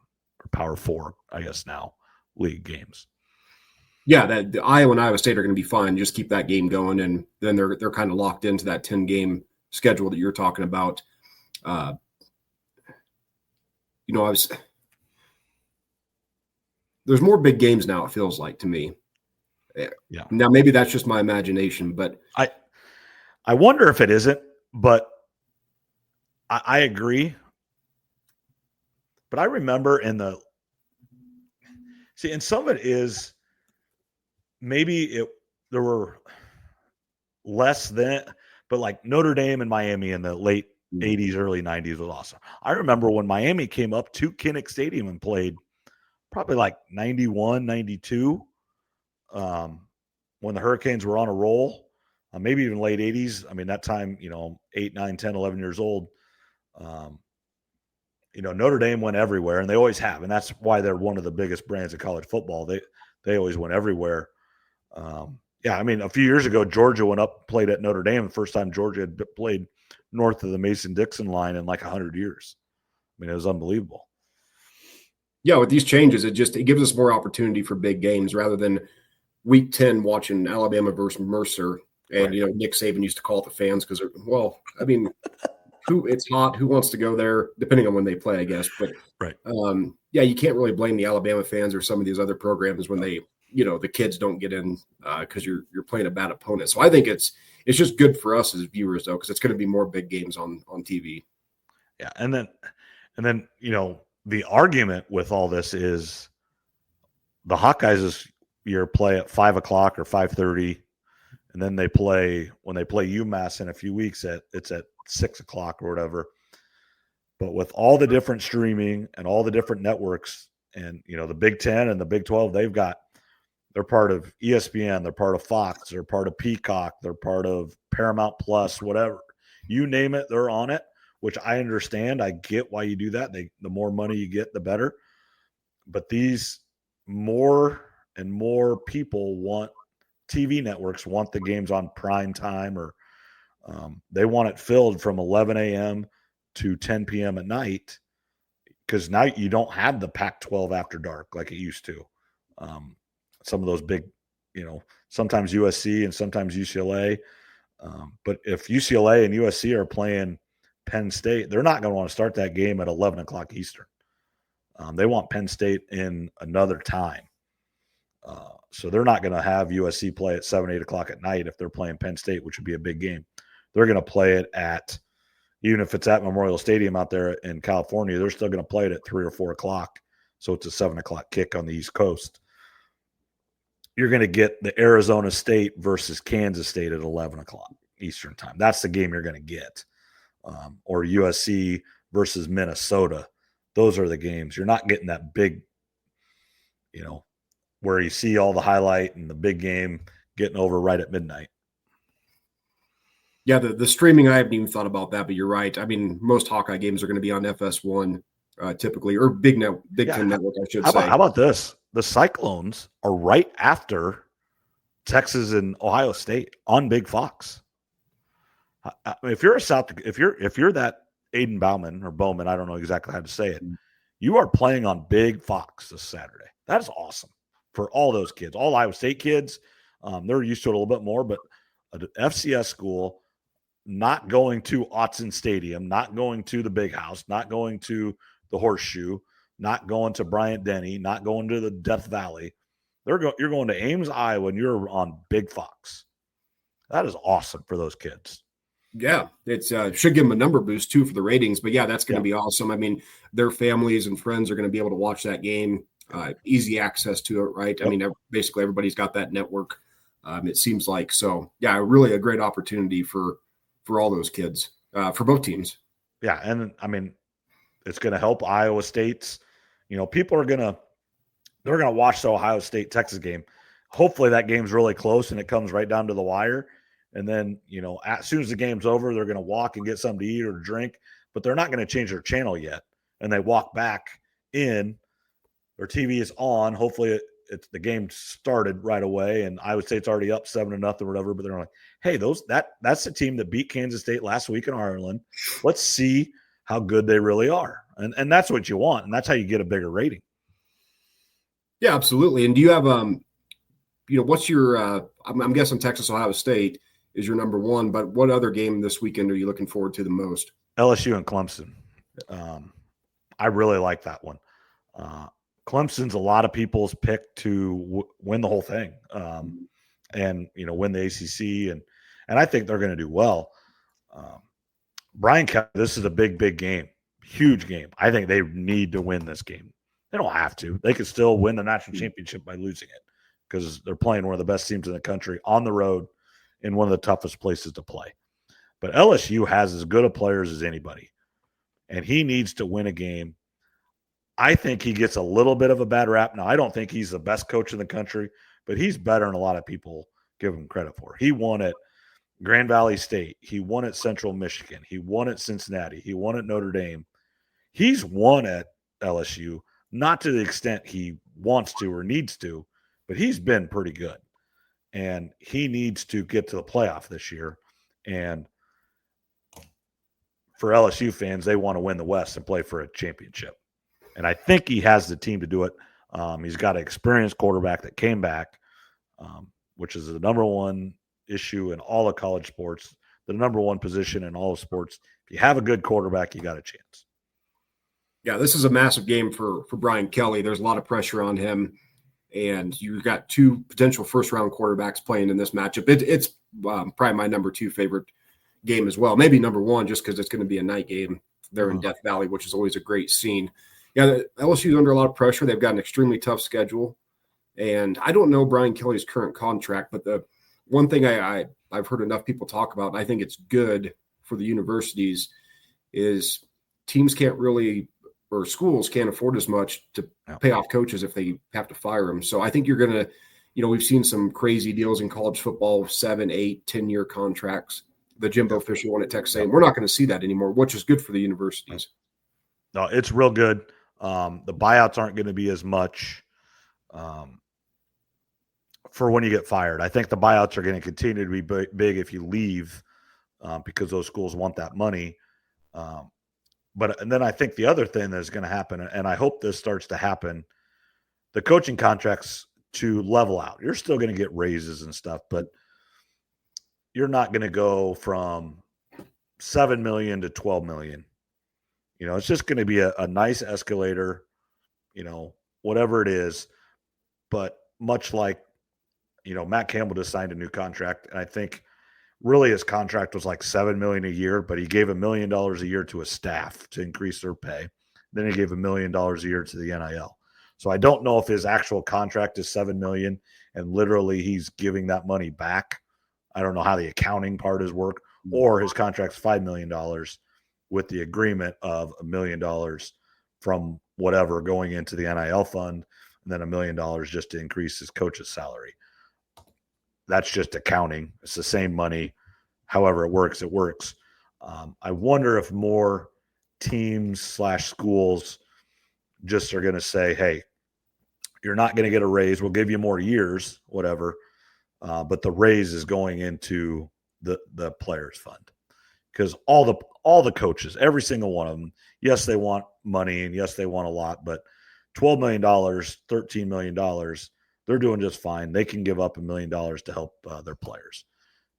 Power 4, I guess now, league games. Yeah, that the Iowa and Iowa State are going to be fine. Just keep that game going, and then they're kind of locked into that 10-game schedule that you're talking about. There's more big games now, it feels like to me. Yeah. Now, maybe that's just my imagination, but I wonder if it isn't, but I agree. But I remember and some of it is maybe there were less than, but like Notre Dame and Miami in the late 80s, early 90s was awesome. I remember when Miami came up to Kinnick Stadium and played probably like 91, 92, when the Hurricanes were on a roll, maybe even late 80s. I mean, that time, 8, 9, 10, 11 years old. Notre Dame went everywhere, and they always have, and that's why they're one of the biggest brands of college football. They always went everywhere. I mean, a few years ago, Georgia went up, played at Notre Dame. The first time Georgia had played north of the Mason-Dixon line in like 100 years. I mean, it was unbelievable. Yeah, with these changes, it gives us more opportunity for big games rather than Week 10 watching Alabama versus Mercer. And, right. Nick Saban used to call it the fans because, it's hot. Who wants to go there? Depending on when they play, I guess. But, right. You can't really blame the Alabama fans or some of these other programs when they, the kids don't get in because you're playing a bad opponent. So I think it's just good for us as viewers, though, because it's going to be more big games on TV. Yeah, and then the argument with all this is the Hawkeyes this year play at 5 o'clock or 5:30, and then when they play UMass in a few weeks it's at 6 o'clock or whatever. But with all the different streaming and all the different networks, and the Big 10 and the Big 12, they're part of ESPN, they're part of Fox, they're part of Peacock, they're part of Paramount Plus, whatever. You name it, they're on it, which I understand. I get why you do that. The more money you get, the better. But these more and more people TV networks want the games on prime time, or they want it filled from 11 a.m. to 10 p.m. at night, because now you don't have the Pac-12 after dark like it used to. Some of those big, sometimes USC and sometimes UCLA. But if UCLA and USC are playing Penn State, they're not going to want to start that game at 11 o'clock Eastern. They want Penn State in another time. So they're not going to have USC play at 7, 8 o'clock at night if they're playing Penn State, which would be a big game. They're going to play it at, even if it's at Memorial Stadium out there in California, they're still going to play it at 3 or 4 o'clock. So it's a 7 o'clock kick on the East Coast. You're going to get the Arizona State versus Kansas State at 11 o'clock Eastern time. That's the game you're going to get. Or USC versus Minnesota. Those are the games. You're not getting that big, where you see all the highlight and the big game getting over right at midnight. Yeah, the streaming, I haven't even thought about that, but you're right. I mean, most Hawkeye games are going to be on FS1 typically, or Big Ten Network, I should say. How about this? The Cyclones are right after Texas and Ohio State on Big Fox. I mean, if you're that Aiden Bowman or Bowman, I don't know exactly how to say it, you are playing on Big Fox this Saturday. That is awesome for all those kids, all Iowa State kids. They're used to it a little bit more, but an FCS school not going to Autzen Stadium, not going to the Big House, not going to the Horseshoe, not going to Bryant-Denny, not going to the Death Valley. You're going to Ames, Iowa, and you're on Big Fox. That is awesome for those kids. Yeah, it should give them a number boost, too, for the ratings. But, yeah, that's going to be awesome. I mean, their families and friends are going to be able to watch that game. Easy access to it, right? Yep. I mean, basically everybody's got that network, it seems like. So, yeah, really a great opportunity for all those kids, for both teams. Yeah, and, I mean, it's going to help Iowa State's. People are going to watch the Ohio State-Texas game. Hopefully that game's really close and it comes right down to the wire. And then, as soon as the game's over, they're going to walk and get something to eat or drink, but they're not going to change their channel yet. And they walk back in, their TV is on. Hopefully the game started right away and Iowa State's already up 7-0 or whatever, but they're like, hey, that's the team that beat Kansas State last week in Ireland. Let's see how good they really are. And that's what you want. And that's how you get a bigger rating. Yeah, absolutely. And do you have, what's your, I'm guessing Texas, Ohio State is your number one, but what other game this weekend are you looking forward to the most? LSU and Clemson. I really like that one. Clemson's a lot of people's pick to win the whole thing, and win the ACC, and I think they're going to do well. Brian Kelly, this is a big game, huge game. I think they need to win this game. They don't have to. They could still win the national championship by losing it because they're playing one of the best teams in the country on the road in one of the toughest places to play. But LSU has as good of players as anybody, and he needs to win a game. I think he gets a little bit of a bad rap. Now, I don't think he's the best coach in the country, but he's better than a lot of people give him credit for. He won at Grand Valley State. He won at Central Michigan. He won at Cincinnati. He won at Notre Dame. He's won at LSU, not to the extent he wants to or needs to, but he's been pretty good. And he needs to get to the playoff this year. And for LSU fans, they want to win the West and play for a championship. And I think he has the team to do it. He's got an experienced quarterback that came back, which is the number one issue in all of college sports, the number one position in all of sports. If you have a good quarterback, you got a chance. Yeah, this is a massive game for Brian Kelly. There's a lot of pressure on him, and you've got two potential first-round quarterbacks playing in this matchup. It's probably my number two favorite game as well. Maybe number one, just because it's going to be a night game there in Death Valley, which is always a great scene. Yeah, LSU's under a lot of pressure. They've got an extremely tough schedule. And I don't know Brian Kelly's current contract, but the one thing I've heard enough people talk about, and I think it's good for the universities, is teams can't really, or schools can't afford as much to pay off coaches if they have to fire them. So I think you're going to, we've seen some crazy deals in college football, 7, 8, 10-year contracts. The Jimbo Fisher one at Texas A&M. We're not going to see that anymore, which is good for the universities. No, it's real good. The buyouts aren't going to be as much for when you get fired. I think the buyouts are going to continue to be big if you leave because those schools want that money. And then I think the other thing that's going to happen, and I hope this starts to happen, the coaching contracts to level out. You're still going to get raises and stuff, but you're not going to go from 7 million to 12 million. It's just going to be a nice escalator, whatever it is. But much like, Matt Campbell just signed a new contract, and I think really his contract was like $7 million a year, but he gave $1 million a year to his staff to increase their pay. Then he gave $1 million a year to the NIL. So I don't know if his actual contract is $7 million and literally he's giving that money back. I don't know how the accounting part is work, or his contract's $5 million with the agreement of $1 million from whatever going into the NIL fund, and then $1 million just to increase his coach's salary. That's just accounting. It's the same money. However it works, it works. I wonder if more teams/schools just are going to say, hey, you're not going to get a raise. We'll give you more years, whatever. But the raise is going into the players fund, because all the coaches, every single one of them, yes, they want money and yes, they want a lot, but $12 million, $13 million, they're doing just fine. They can give up $1 million to help their players.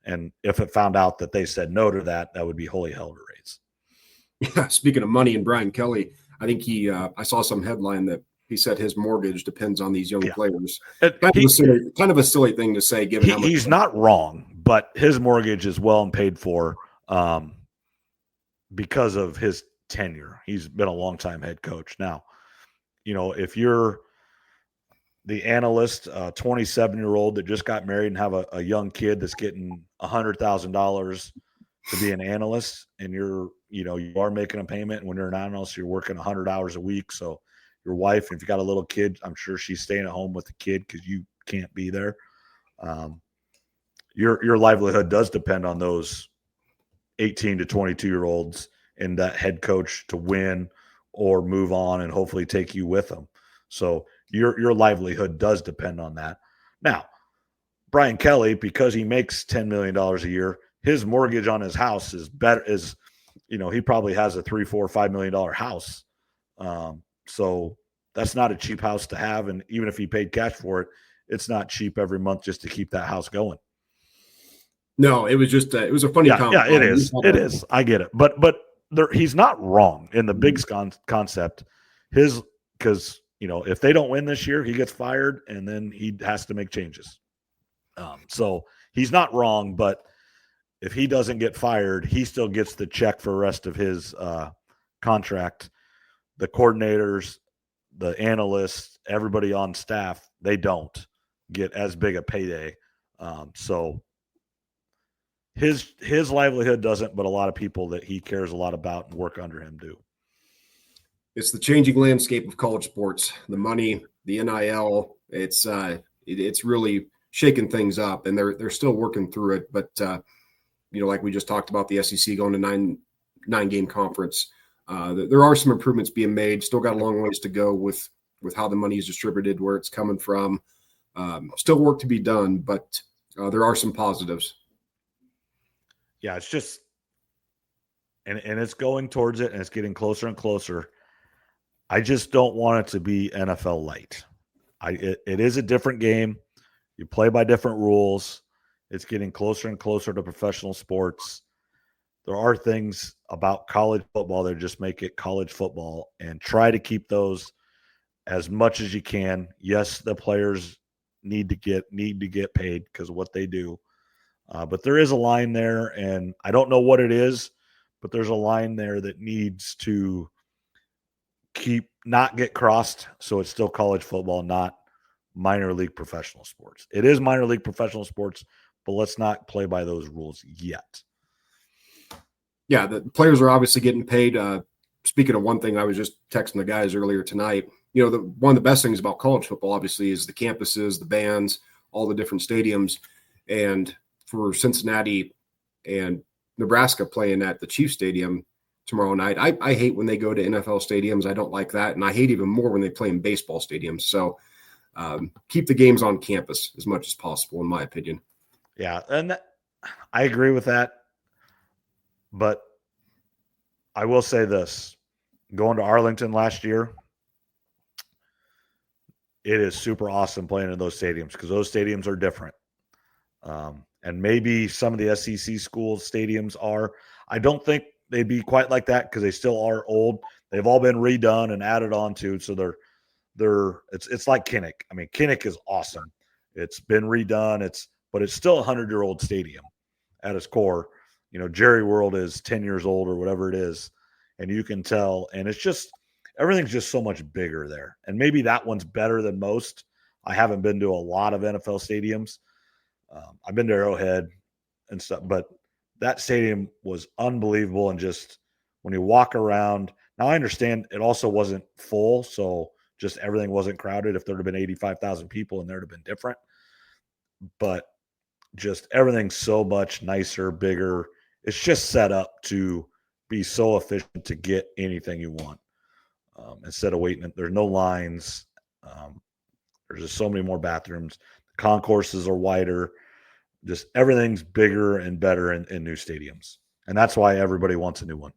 And if it found out that they said no to that, that would be holy hell to raise. Yeah. Speaking of money and Brian Kelly, I think I saw some headline that he said his mortgage depends on these young players. Kind of a silly thing to say, given how much he's not wrong, but his mortgage is well and paid for because of his tenure. He's been a long-time head coach. Now, if you're the analyst, 27-year-old that just got married and have a young kid that's getting $100,000 to be an analyst, and you are making a payment, and when you're an analyst, you're working 100 hours a week. So your wife, if you got a little kid, I'm sure she's staying at home with the kid because you can't be there. Your livelihood does depend on those 18 to 22-year-olds and that head coach to win or move on and hopefully take you with them. So your livelihood does depend on that. Now, Brian Kelly, because he makes $10 million a year, his mortgage on his house is better. He probably has a $3, $4, $5 million house. So that's not a cheap house to have. And even if he paid cash for it, it's not cheap every month just to keep that house going. No, it was just it was a funny comment. Yeah, it is. It is. I get it. But he's not wrong in the big concept. Because if they don't win this year, he gets fired and then he has to make changes. So he's not wrong, but if he doesn't get fired, he still gets the check for the rest of his contract. The coordinators, the analysts, everybody on staff, they don't get as big a payday. So his livelihood doesn't, but a lot of people that he cares a lot about and work under him do. It's the changing landscape of college sports. The money, the NIL, it's really shaking things up, and they're still working through it. But like we just talked about, the SEC going to nine game conference. There are some improvements being made. Still got a long ways to go with how the money is distributed, where it's coming from. Still work to be done, but there are some positives. Yeah, it's just, and it's going towards it, and it's getting closer and closer. I just don't want it to be NFL light. It is a different game. You play by different rules. It's getting closer and closer to professional sports. There are things about college football that just make it college football, and try to keep those as much as you can. Yes, the players need to get paid because of what they do. But there is a line there, and I don't know what it is, but there's a line there that needs to not get crossed. So it's still college football, not minor league professional sports. It is minor league professional sports, but let's not play by those rules yet. Yeah, the players are obviously getting paid. Speaking of one thing, I was just texting the guys earlier tonight. One of the best things about college football, obviously, is the campuses, the bands, all the different stadiums. And for Cincinnati and Nebraska playing at the Chiefs Stadium tomorrow night, I hate when they go to NFL stadiums. I don't like that. And I hate even more when they play in baseball stadiums. So keep the games on campus as much as possible, in my opinion. Yeah, and I agree with that. But I will say this. Going to Arlington last year, it is super awesome playing in those stadiums because those stadiums are different. And maybe some of the SEC schools stadiums are. I don't think they'd be quite like that because they still are old. They've all been redone and added on to, so it's like Kinnick. I mean, Kinnick is awesome. It's been redone. But it's still a 100-year-old stadium at its core. You know, Jerry World is 10 years old or whatever it is, and you can tell. And it's just everything's just so much bigger there. And maybe that one's better than most. I haven't been to a lot of NFL stadiums. I've been to Arrowhead and stuff, but that stadium was unbelievable. And just when you walk around, now I understand it also wasn't full, so just everything wasn't crowded. If there'd have been 85,000 people in there, it'd have been different. But just everything's so much nicer, bigger. It's just set up to be so efficient to get anything you want. Instead of waiting, there's no lines. There's just so many more bathrooms. The concourses are wider. Just everything's bigger and better in new stadiums. And that's why everybody wants a new one.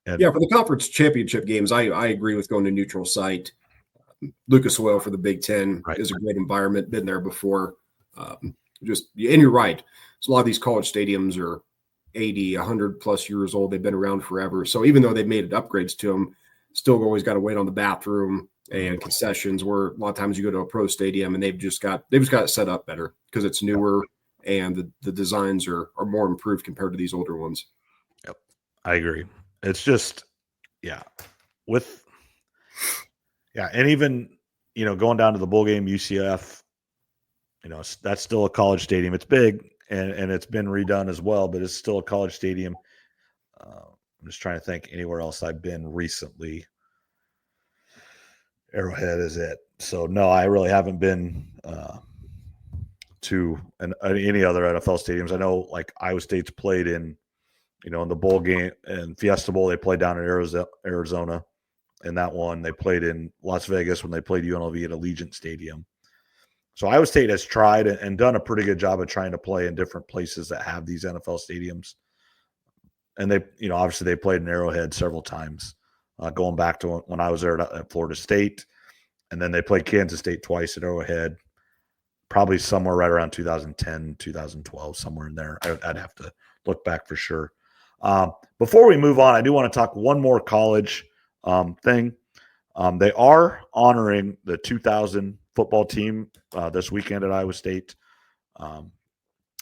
And for the conference championship games, I agree with going to neutral site. Lucas Oil for the Big Ten is a great environment. Been there before. And you're right. So a lot of these college stadiums are 80, 100 plus years old. They've been around forever. So even though they've made upgrades to them, still always got to wait on the bathroom and concessions, where a lot of times you go to a pro stadium and they've just got it set up better because it's newer and the designs are more improved compared to these older ones. Yep. I agree. It's just, and even, going down to the bowl game, UCF, that's still a college stadium. It's big and it's been redone as well, but it's still a college stadium. I'm just trying to think anywhere else I've been recently. Arrowhead is it. So no, I really haven't been to any other NFL stadiums. I know like Iowa State's played in, in the bowl game and Fiesta Bowl, they played down in Arizona. In that one, they played in Las Vegas when they played UNLV at Allegiant Stadium. So Iowa State has tried and done a pretty good job of trying to play in different places that have these NFL stadiums. And they, obviously they played in Arrowhead several times, going back to when I was there at Florida State. And then they played Kansas State twice at Arrowhead, probably somewhere right around 2010, 2012, somewhere in there. I'd have to look back for sure. Before we move on, I do want to talk one more college thing. They are honoring the 2000 football team this weekend at Iowa State. I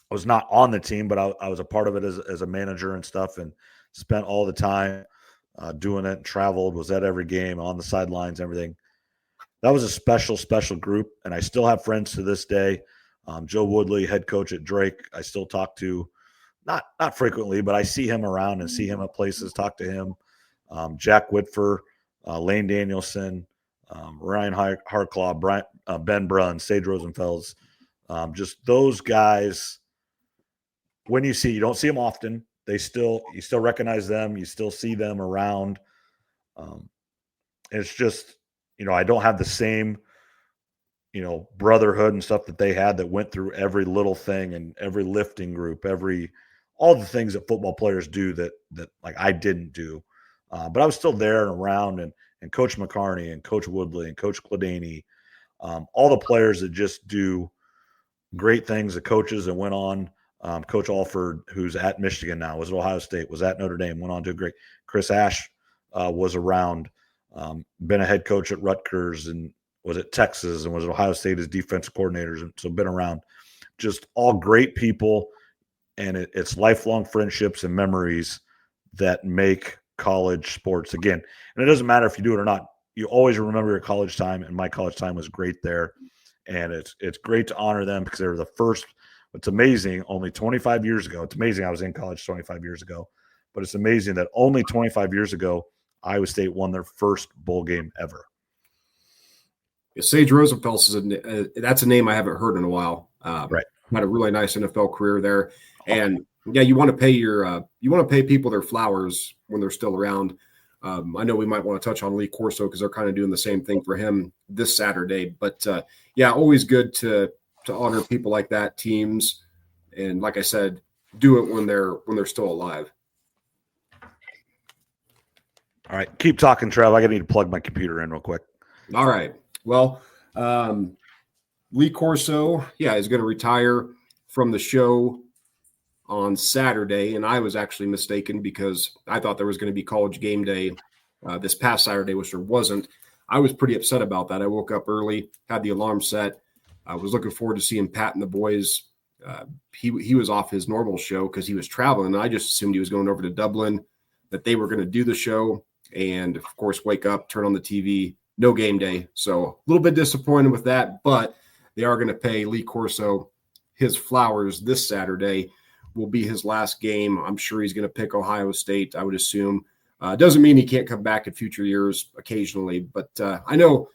was not on the team, but I was a part of it as a manager and stuff, and spent all the time doing it, and traveled, was at every game, on the sidelines, everything. That was a special group, and I still have friends to this day. Joe Woodley, head coach at Drake, I still talk to, not frequently, but I see him around and see him at places, talk to him. Jack Whitfer, Lane Danielson, Ryan Harclaw, Ben Brunn, Sage Rosenfels, just those guys. When you don't see them often. You still recognize them. You still see them around. It's just, I don't have the same, brotherhood and stuff that they had that went through every little thing and every lifting group, all the things that football players do that like I didn't do. But I was still there and around, and Coach McCarney and Coach Woodley and Coach Cladany, all the players that just do great things, the coaches that went on. Coach Alford, who's at Michigan now, was at Ohio State, was at Notre Dame, went on to great. Chris Ash was around, been a head coach at Rutgers and was at Texas and was at Ohio State as defensive coordinators. And so been around, just all great people. And it's lifelong friendships and memories that make college sports again. And it doesn't matter if you do it or not. You always remember your college time, and my college time was great there. And it's great to honor them because they were the first. It's amazing, only 25 years ago. It's amazing I was in college 25 years ago. But it's amazing that only 25 years ago, Iowa State won their first bowl game ever. Sage Rosenfels that's a name I haven't heard in a while. Right. Had a really nice NFL career there. And you want to pay people their flowers when they're still around. I know we might want to touch on Lee Corso because they're kind of doing the same thing for him this Saturday. But always good to honor people like that, teams, and like I said, do it when they're still alive. All right, keep talking, Trev. I need to plug my computer in real quick. All right. Well, Lee Corso, is going to retire from the show on Saturday, and I was actually mistaken because I thought there was going to be College Game Day this past Saturday, which there wasn't. I was pretty upset about that. I woke up early, had the alarm set. I was looking forward to seeing Pat and the boys. He was off his normal show because he was traveling. I just assumed he was going over to Dublin, that they were going to do the show, and of course, wake up, turn on the TV, no game day. So a little bit disappointed with that, but they are going to pay Lee Corso his flowers this Saturday. Will be his last game. I'm sure he's going to pick Ohio State, I would assume. Doesn't mean he can't come back in future years occasionally, but I don't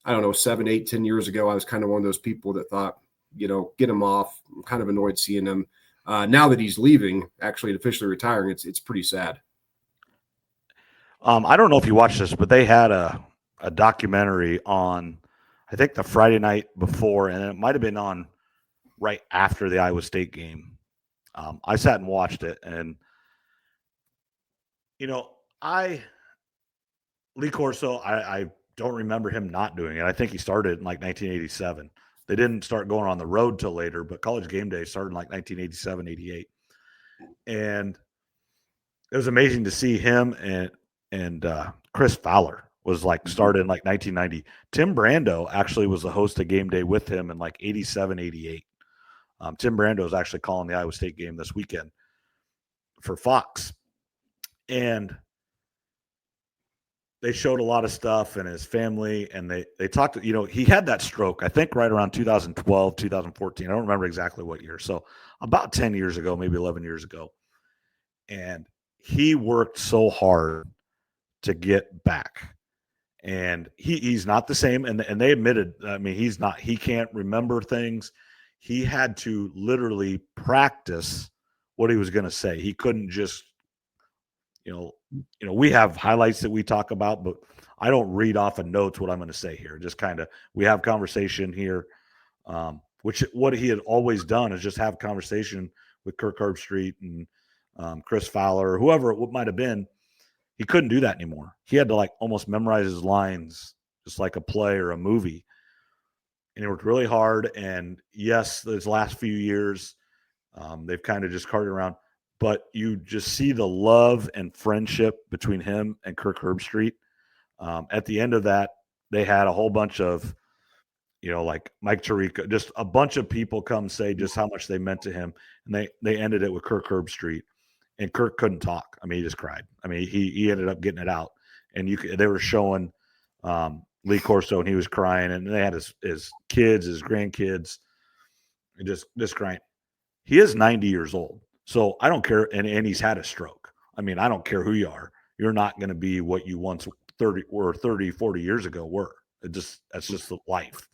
know, 7, 8, 10 years ago, I was kind of one of those people that thought, get him off. I'm kind of annoyed seeing him. Now that he's leaving, actually officially retiring, it's pretty sad. I don't know if you watched this, but they had a documentary on, I think, the Friday night before, and it might have been on right after the Iowa State game. I sat and watched it, and Lee Corso, I don't remember him not doing it. I think he started in like 1987. They didn't start going on the road till later, but College Game Day started in like 1987, 88. And it was amazing to see him and Chris Fowler was like started in like 1990. Tim Brando actually was the host of Game Day with him in like 87, 88. Tim Brando is actually calling the Iowa State game this weekend for Fox. And they showed a lot of stuff and his family, and they talked, he had that stroke, I think right around 2012, 2014. I don't remember exactly what year. So about 10 years ago, maybe 11 years ago. And he worked so hard to get back. And he's not the same. And they admitted, he can't remember things. He had to literally practice what he was going to say. He couldn't just, we have highlights that we talk about, but I don't read off of notes what I'm going to say here. Just kind of, we have conversation here, which what he had always done is just have conversation with Kirk Herbstreit and Chris Fowler or whoever it might have been. He couldn't do that anymore. He had to like almost memorize his lines, just like a play or a movie. And he worked really hard. And yes, those last few years, they've kind of just carted around. But you just see the love and friendship between him and Kirk Herbstreit. At the end of that, they had a whole bunch of, like Mike Tirico, just a bunch of people come say just how much they meant to him. And they ended it with Kirk Herbstreit. And Kirk couldn't talk. He just cried. He ended up getting it out. And they were showing Lee Corso, and he was crying. And they had his kids, his grandkids, and just crying. He is 90 years old. So I don't care. And he's had a stroke. I don't care who you are. You're not going to be what you once 30, 40 years ago were. That's just the life.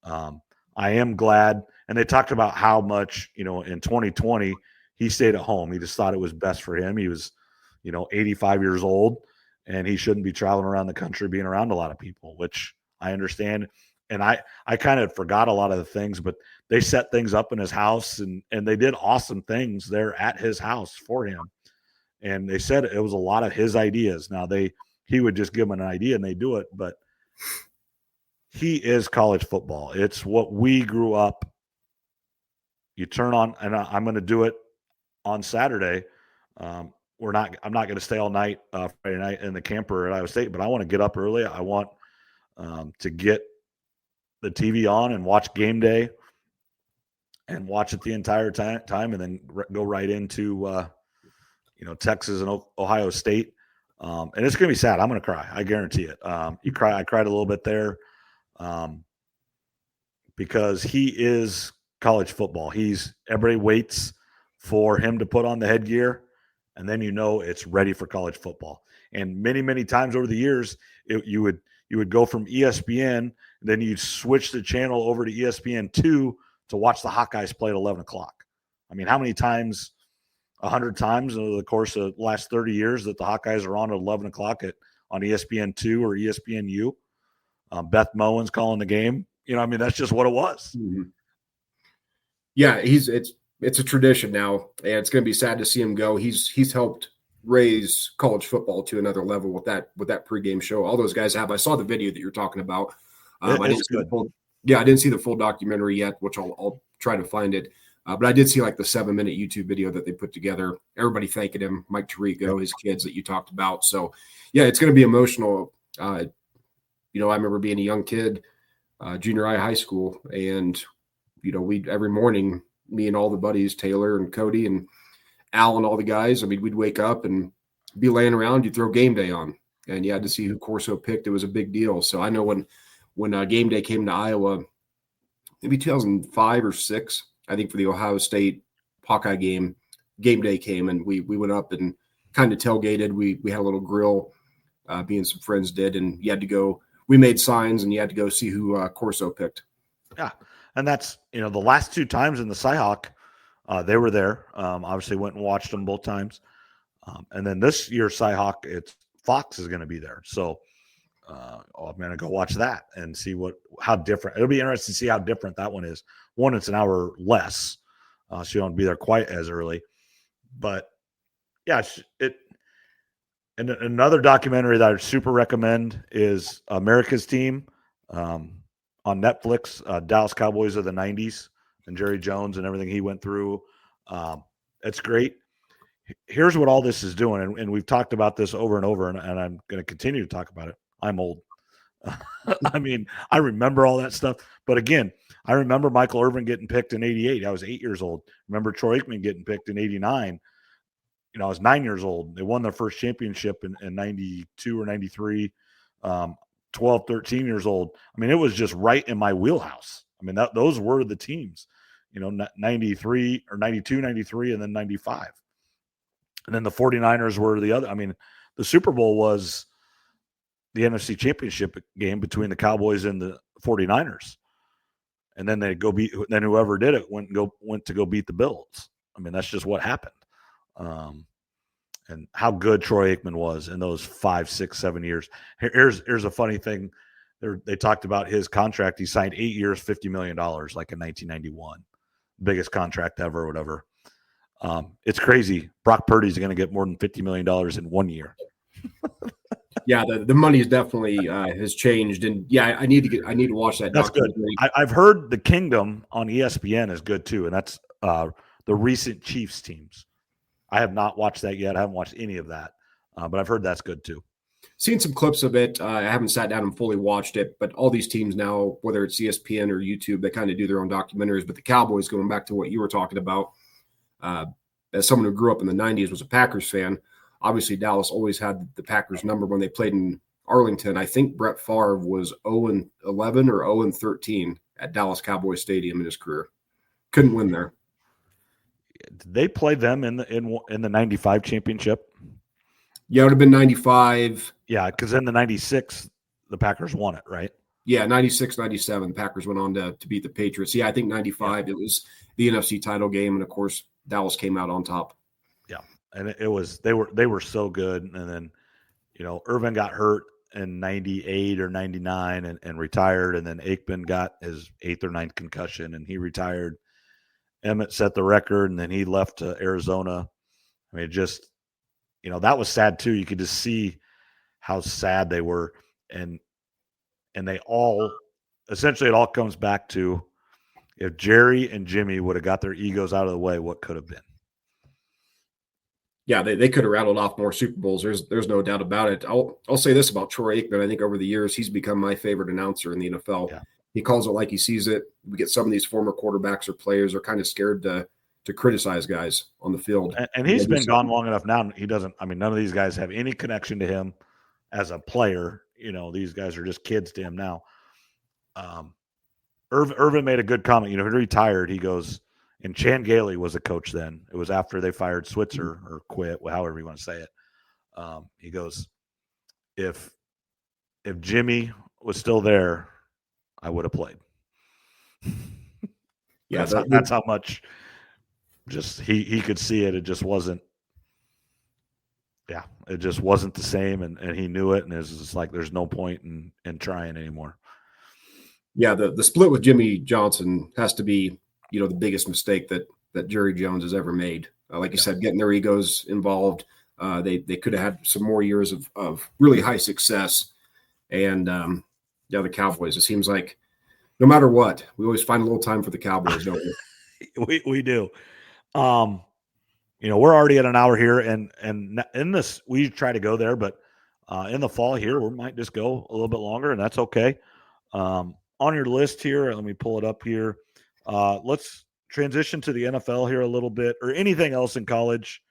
I am glad. And they talked about how much, in 2020, he stayed at home. He just thought it was best for him. He was, 85 years old, and he shouldn't be traveling around the country being around a lot of people, which I understand. And I kind of forgot a lot of the things, but they set things up in his house, and they did awesome things there at his house for him. And they said it was a lot of his ideas. Now he would just give them an idea and they do it, but he is college football. It's what we grew up. You turn on, and I'm going to do it on Saturday. I'm not going to stay all night Friday night in the camper at Iowa State, but I want to get up early. I want to get the TV on and watch game day and watch it the entire time and then go right into Texas and Ohio State. And it's going to be sad. I'm going to cry. I guarantee it. I cried a little bit there because he is college football. Everybody waits for him to put on the headgear, and then it's ready for college football. And many, many times over the years, you would go from ESPN, and then you'd switch the channel over to ESPN2 to watch the Hawkeyes play at 11 o'clock. How many times? 100 times over the course of the last 30 years that the Hawkeyes are on at 11 o'clock on ESPN2 or ESPNU. Beth Moen's calling the game. That's just what it was. Mm-hmm. Yeah, it's a tradition now, and it's going to be sad to see him go. He's helped raise college football to another level with that pregame show. All those guys have. I saw the video that you're talking about. I didn't see the full. Yeah, I didn't see the full documentary yet, which I'll try to find it. But I did see like the 7-minute YouTube video that they put together. Everybody thanking him, Mike Tirico, his kids that you talked about. So, yeah, it's going to be emotional. I remember being a young kid, junior high school, and we every morning, me and all the buddies, Taylor and Cody and Al and all the guys. I mean, we'd wake up and be laying around. You'd throw game day on, and you had to see who Corso picked. It was a big deal. So I know when game day came to Iowa, maybe 2005 or 6. I think for the Ohio State Hawkeye game day came, and we went up and kind of tailgated. We had a little grill, me and some friends did, and you had to go. We made signs, and you had to go see who Corso picked. Yeah, and that's the last 2 times in the Cyhawk, they were there. Obviously, went and watched them both times, and then this year's Cyhawk, it's Fox is going to be there. So I'm going to go watch that and see how different. It'll be interesting to see how different that one is. One, it's an hour less, so you don't be there quite as early. But yeah, and another documentary that I super recommend is America's Team on Netflix. Dallas Cowboys of the '90s and Jerry Jones and everything he went through. It's great. Here's what all this is doing, and we've talked about this over and over, and I'm going to continue to talk about it. I'm old. I mean, I remember all that stuff. But again, I remember Michael Irvin getting picked in '88. I was 8 years old. Remember Troy Aikman getting picked in '89. I was 9 years old. They won their first championship in 92 or 93. 12, 13 years old. I mean, it was just right in my wheelhouse. I mean, those were the teams, 93 or 92, 93, and then 95. And then the 49ers were the other. I mean, the Super Bowl was the NFC Championship game between the Cowboys and the 49ers. And then then whoever did it went to go beat the Bills. I mean, that's just what happened. And how good Troy Aikman was in those 5, 6, 7 years. Here's a funny thing. They talked about his contract. He signed 8 years, $50 million, like in 1991. Biggest contract ever, whatever. It's crazy. Brock Purdy's going to get more than $50 million in 1 year. Yeah, the money is definitely has changed, and yeah, I need to watch that. That's good. I've heard The Kingdom on ESPN is good too, and that's the recent Chiefs teams. I have not watched that yet. I haven't watched any of that, but I've heard that's good too. Seen some clips of it. I haven't sat down and fully watched it, but all these teams now, whether it's ESPN or YouTube, they kind of do their own documentaries. But the Cowboys, going back to what you were talking about, as someone who grew up in the '90s, was a Packers fan. Obviously, Dallas always had the Packers number when they played in Arlington. I think Brett Favre was 0-11 or 0-13 at Dallas Cowboys Stadium in his career. Couldn't win there. Did they play them in the '95 championship? Yeah, it would have been 95. Yeah, because in the '96, the Packers won it, right? Yeah, 96, 97, the Packers went on to beat the Patriots. Yeah, I think 95, It was the NFC title game, and of course, Dallas came out on top. Yeah, and it was they were so good, and then Irvin got hurt in 98 or 99 and retired, and then Aikman got his 8th or 9th concussion, and he retired. Emmett set the record, and then he left to Arizona. I mean, that was sad too. You could just see how sad they were, and they all essentially it all comes back to if Jerry and Jimmy would have got their egos out of the way, what could have been. Yeah, they could have rattled off more Super Bowls. There's no doubt about it. I'll say this about Troy Aikman. I think over the years he's become my favorite announcer in the NFL. Yeah. He calls it like he sees it. We get some of these former quarterbacks or players are kind of scared to criticize guys on the field. And he's been gone long enough now. He doesn't. I mean, none of these guys have any connection to him as a player. These guys are just kids to him now. Irvin made a good comment. He retired. He goes, and Chan Gailey was a coach then. It was after they fired Switzer or quit, however you want to say it. He goes, if Jimmy was still there, I would have played. Yeah, that's how much just he could see it. It just wasn't. Yeah, it just wasn't the same, and he knew it, and it's just like there's no point in trying anymore. Yeah, the split with Jimmy Johnson has to be the biggest mistake that Jerry Jones has ever made. Like you said, getting their egos involved. They could have had some more years of really high success, and Yeah, the Cowboys. It seems like no matter what, we always find a little time for the Cowboys, don't we? We do. We're already at an hour here, and in this we try to go there, but in the fall here we might just go a little bit longer, and that's okay. On your list here, let me pull it up here. Let's transition to the NFL here a little bit, or anything else in college.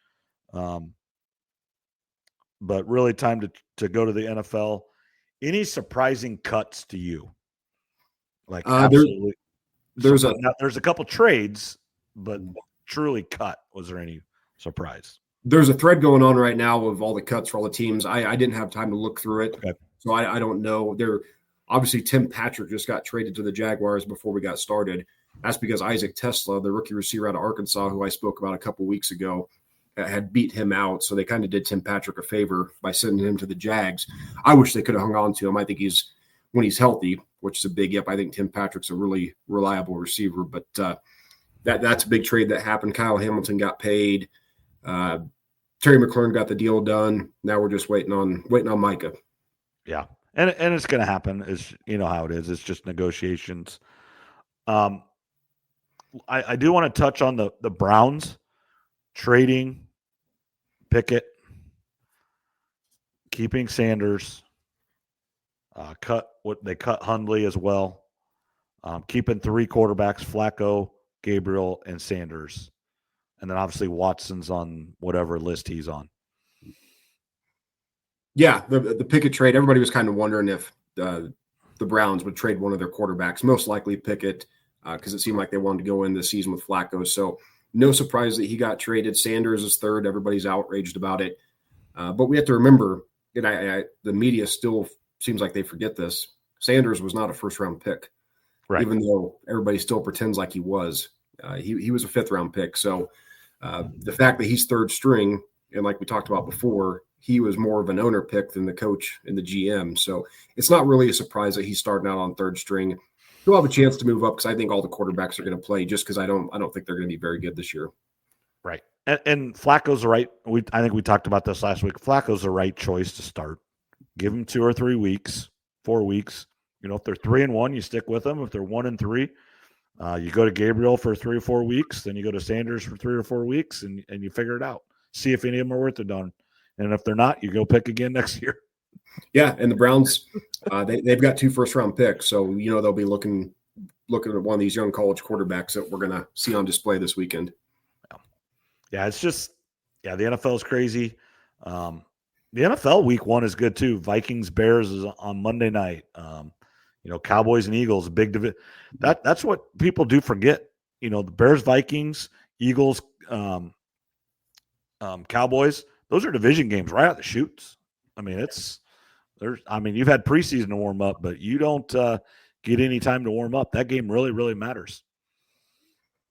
But really time to go to the NFL. Any surprising cuts to you? Like absolutely. There's a couple trades, but truly cut. Was there any surprise? There's a thread going on right now of all the cuts for all the teams. I didn't have time to look through it, okay. So I don't know. Obviously Tim Patrick just got traded to the Jaguars before we got started. That's because Isaac Tesla, the rookie receiver out of Arkansas, who I spoke about a couple weeks ago, had beat him out. So they kind of did Tim Patrick a favor by sending him to the Jags. I wish they could have hung on to him. I think when he's healthy, which is a big if. I think Tim Patrick's a really reliable receiver, but that's a big trade that happened. Kyle Hamilton got paid. Terry McLaurin got the deal done. Now we're just waiting on Micah. Yeah. And it's going to happen. Is how it is. It's just negotiations. I do want to touch on the Browns trading Pickett, keeping Sanders, cut Hundley as well, keeping 3 quarterbacks, Flacco, Gabriel, and Sanders, and then obviously Watson's on whatever list he's on. Yeah, the Pickett trade, everybody was kind of wondering if the Browns would trade one of their quarterbacks, most likely Pickett, because it seemed like they wanted to go in this season with Flacco. So no surprise that he got traded. Sanders is third. Everybody's outraged about it. But we have to remember, the media still seems like they forget this. Sanders was not a first-round pick, right? Even though everybody still pretends like he was. He was a fifth-round pick. So the fact that he's third string, and like we talked about before, he was more of an owner pick than the coach and the GM. So it's not really a surprise that he's starting out on third string. He'll have a chance to move up because I think all the quarterbacks are going to play, just because I don't think they're going to be very good this year. Right. And Flacco's the right. I think we talked about this last week. Flacco's the right choice to start. Give them 2 or 3 weeks, 4 weeks. If they're 3-1, you stick with them. If they're 1-3, you go to Gabriel for 3 or 4 weeks. Then you go to Sanders for 3 or 4 weeks, and you figure it out. See if any of them are worth it done. And if they're not, you go pick again next year. Yeah, and the Browns, they've got 2 first-round picks, so they'll be looking at one of these young college quarterbacks that we're going to see on display this weekend. Yeah, it's just the NFL is crazy. The NFL week 1 is good too. Vikings Bears is on Monday night. Cowboys and Eagles, big division. That's what people do forget. The Bears, Vikings, Eagles, Cowboys. Those are division games right out the chutes. I mean, you've had preseason to warm up, but you don't get any time to warm up. That game really, really matters.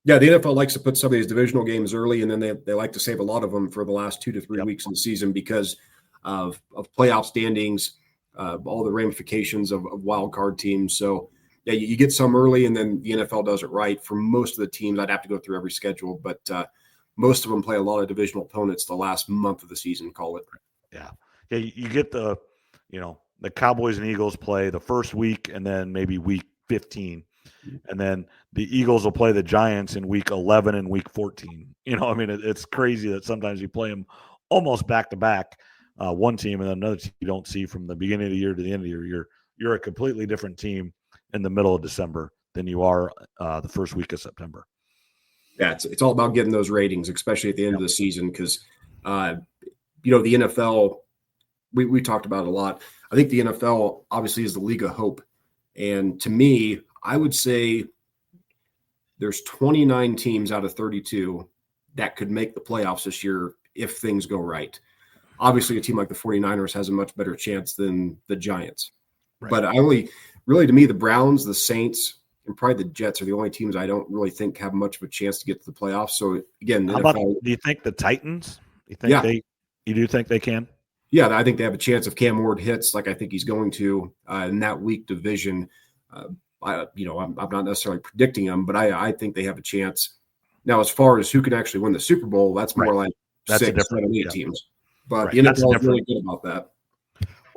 Yeah, the NFL likes to put some of these divisional games early, and then they like to save a lot of them for the last 2 to 3 weeks of the season because of playoff standings, all the ramifications of wild card teams. So, yeah, you get some early, and then the NFL does it right. For most of the teams, I'd have to go through every schedule, but most of them play a lot of divisional opponents the last month of the season, call it. Yeah. Yeah, you get the Cowboys and Eagles play the first week and then maybe week 15. And then the Eagles will play the Giants in week 11 and week 14. It's crazy that sometimes you play them almost back to back, one team and then another team you don't see from the beginning of the year to the end of the year. You're a completely different team in the middle of December than you are the first week of September. Yeah, it's all about getting those ratings, especially at the end of the season, because the NFL, we talked about it a lot. I think the NFL obviously is the league of hope. And to me, I would say there's 29 teams out of 32 that could make the playoffs this year if things go right. Obviously, a team like the 49ers has a much better chance than the Giants. Right. But to me, the Browns, the Saints, and probably the Jets are the only teams I don't really think have much of a chance to get to the playoffs. So, again, do you think the Titans? You do think they can? Yeah, I think they have a chance if Cam Ward hits like I think he's going to in that weak division. I'm not necessarily predicting them, but I think they have a chance. Now, as far as who can actually win the Super Bowl, that's more like 6, 7, 8 teams. But the NFL is really good about that.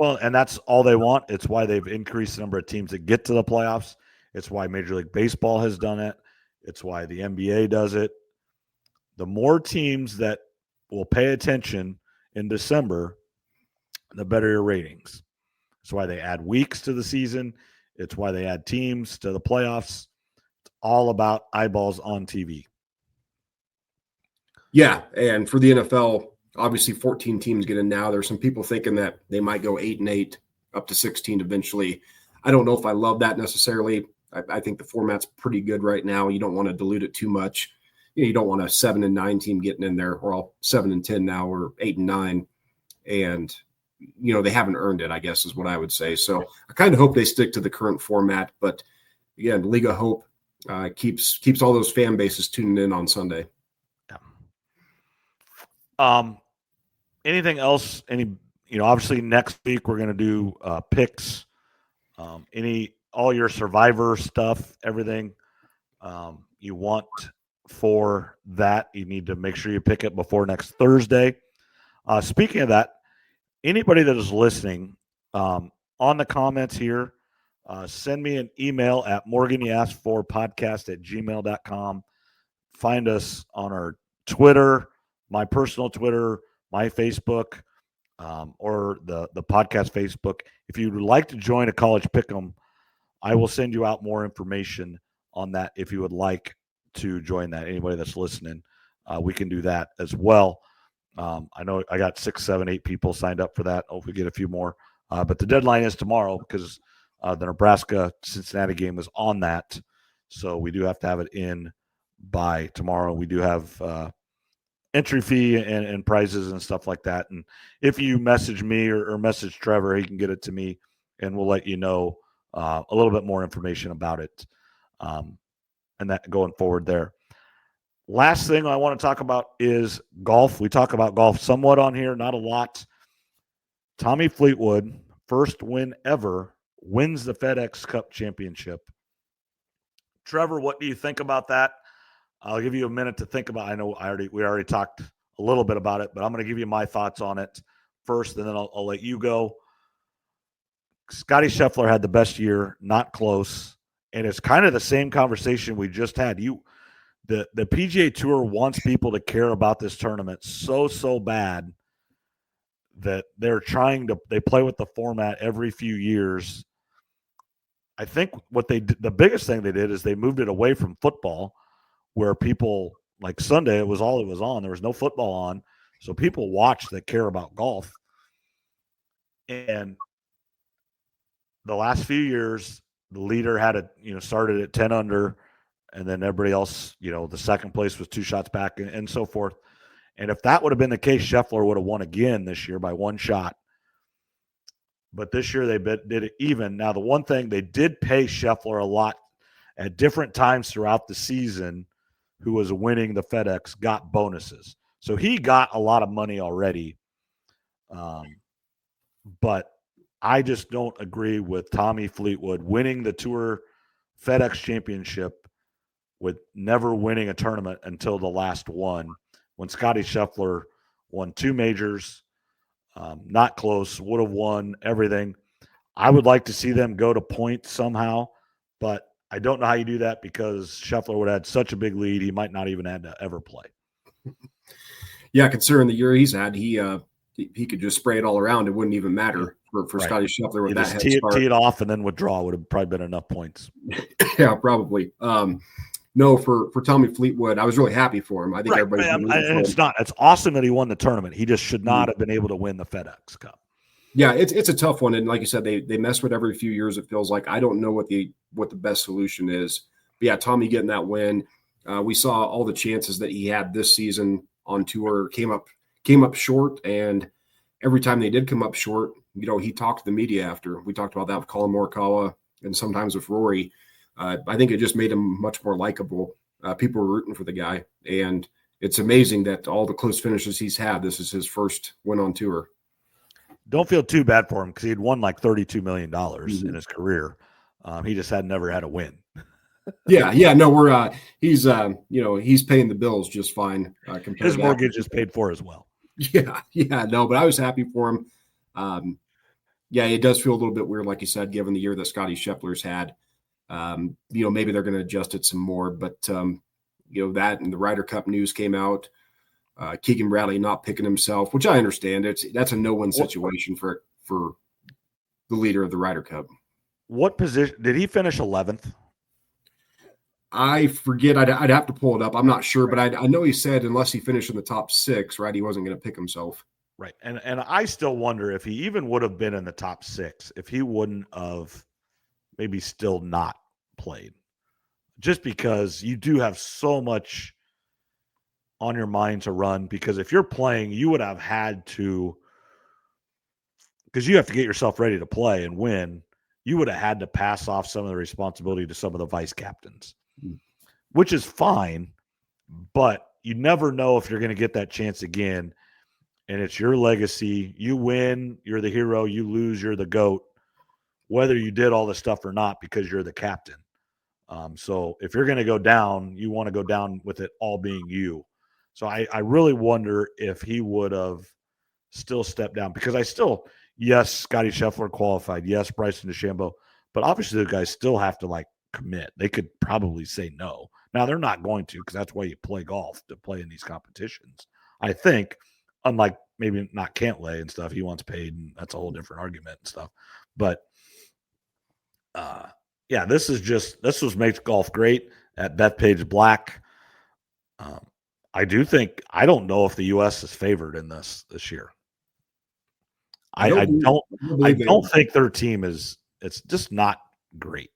Well, and that's all they want. It's why they've increased the number of teams that get to the playoffs. It's why Major League Baseball has done it. It's why the NBA does it. The more teams that will pay attention in December, the better your ratings. That's why they add weeks to the season. It's why they add teams to the playoffs. It's all about eyeballs on TV. Yeah, and for the NFL, obviously 14 teams get in now. There's some people thinking that they might go 8-8 up to 16 eventually. I don't know if I love that necessarily. I think the format's pretty good right now. You don't want to dilute it too much. You don't want a 7-9 team getting in there, or all 7-10 now, or 8-9, and they haven't earned it, I guess, is what I would say. So I kind of hope they stick to the current format. But again, League of Hope keeps all those fan bases tuning in on Sunday. Anything else? Obviously next week we're going to do picks. All your Survivor stuff, everything you want for that, you need to make sure you pick it before next Thursday. Speaking of that, anybody that is listening, on the comments here, send me an email at morganyouaskforpodcast@gmail.com. Find us on our Twitter, my personal Twitter, my Facebook, or the podcast Facebook. If you would like to join a college pick'em, I will send you out more information on that if you would like to join that. Anybody that's listening, we can do that as well. I know I got 6, 7, 8 people signed up for that. Hopefully get a few more. But the deadline is tomorrow because the Nebraska-Cincinnati game is on that. So we do have to have it in by tomorrow. We do have entry fee and prizes and stuff like that. And if you message me or message Trevor, he can get it to me, and we'll let you know a little bit more information about it and that going forward there. Last thing I want to talk about is golf. We talk about golf somewhat on here, not a lot. Tommy Fleetwood, first win ever, wins the FedEx Cup Championship. Trevor, what do you think about that? I'll give you a minute to think about it. I know we already talked a little bit about it, but I'm going to give you my thoughts on it first, and then I'll let you go. Scotty Scheffler had the best year, not close, and it's kind of the same conversation we just had. The PGA Tour wants people to care about this tournament so bad that they play with the format every few years. I think the biggest thing they did is they moved it away from football, where people, like Sunday, it was all it was on. There was no football on, so people watch that care about golf. And the last few years, the leader started at 10 under, and then everybody else, the second place was 2 shots back and so forth. And if that would have been the case, Scheffler would have won again this year by 1 shot. But this year they did it even. Now, the one thing, they did pay Scheffler a lot at different times throughout the season, who was winning the FedEx, got bonuses. So he got a lot of money already. But I just don't agree with Tommy Fleetwood winning the Tour FedEx Championship with never winning a tournament until the last one, when Scotty Scheffler won 2 majors, not close, would have won everything. I would like to see them go to points somehow, but I don't know how you do that because Scheffler would have had such a big lead, he might not even had to ever play. Yeah, considering the year he's had, he could just spray it all around. It wouldn't even matter for Right. Scotty Scheffler with that head start. Tee it off and then withdraw would have probably been enough points. Yeah, probably. No, for Tommy Fleetwood, I was really happy for him. I think everybody. It's awesome that he won the tournament. He just should not have been able to win the FedEx Cup. Yeah, it's a tough one, and like you said, they mess with every few years. It feels like I don't know what the best solution is. But yeah, Tommy getting that win. We saw all the chances that he had this season on tour came up short, and every time they did come up short, he talked to the media after. We talked about that with Colin Morikawa and sometimes with Rory. I think it just made him much more likable. People were rooting for the guy, and it's amazing that all the close finishes he's had, this is his first win on tour. Don't feel too bad for him because he had won like $32 million in his career. He just never had a win. Yeah. No, he's paying the bills just fine. His mortgage is paid for as well. Yeah. No, but I was happy for him. Yeah, it does feel a little bit weird, like you said, given the year that Scotty Scheffler's had. Maybe they're going to adjust it some more, but that and the Ryder Cup news came out. Keegan Bradley not picking himself, which I understand. That's a no-win situation for the leader of the Ryder Cup. What position did he finish 11th? I forget. I'd have to pull it up. I'm not sure, but I know he said unless he finished in the top 6, right, he wasn't going to pick himself. Right. And I still wonder if he even would have been in the top 6 if he wouldn't have maybe still not played. Just because you do have so much on your mind to run, because if you're playing, you would have had to, because you have to get yourself ready to play and win, you would have had to pass off some of the responsibility to some of the vice captains, which is fine, but you never know if you're going to get that chance again. And it's your legacy. You win, you're the hero. You lose, you're the GOAT, whether you did all this stuff or not, because you're the captain. So if you're going to go down, you want to go down with it all being you. So I really wonder if he would have still stepped down, because yes, Scotty Scheffler qualified. Yes, Bryson DeChambeau, but obviously the guys still have to commit. They could probably say no. Now they're not going to, because that's why you play golf, to play in these competitions. I think, unlike maybe not Cantlay and stuff, he wants paid, and that's a whole different argument and stuff. But this was makes golf great at Bethpage Black. I don't know if the U.S. is favored in this year. I don't think their team is. It's just not great.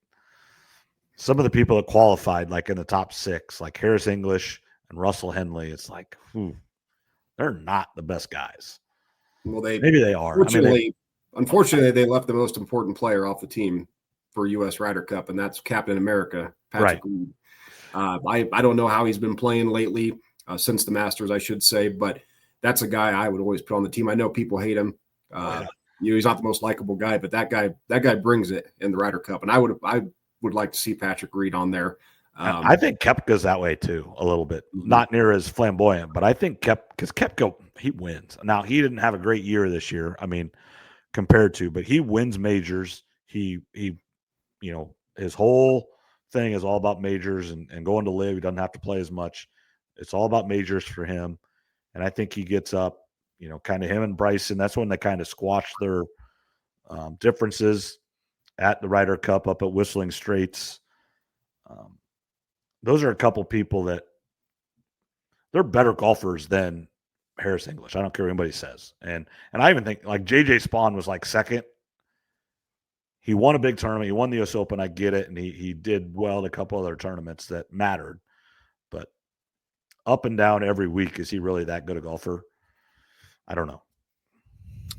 Some of the people that qualified, like in the top 6, like Harris English and Russell Henley, it's like, they're not the best guys. Well, maybe they are. Unfortunately, they left the most important player off the team for U.S. Ryder Cup, and that's Captain America, Patrick Reed. I don't know how he's been playing lately, since the Masters, I should say, but that's a guy I would always put on the team. I know people hate him. He's not the most likable guy, but that guy brings it in the Ryder Cup, and I would like to see Patrick Reed on there. I think Koepka's that way too, a little bit. Not near as flamboyant, but I think Koepka, he wins. Now, he didn't have a great year this year, compared to, but he wins majors. He his whole thing is all about majors and going to live. He doesn't have to play as much. It's all about majors for him. And I think he gets up, kind of him and Bryson. That's when they kind of squash their differences at the Ryder Cup up at Whistling Straits. Those are a couple people that they're better golfers than Harris English. I don't care what anybody says. And I even think like JJ Spawn was second. He won a big tournament. He won the US Open. I get it. And he did well in a couple other tournaments that mattered. But up and down every week, is he really that good a golfer? I don't know.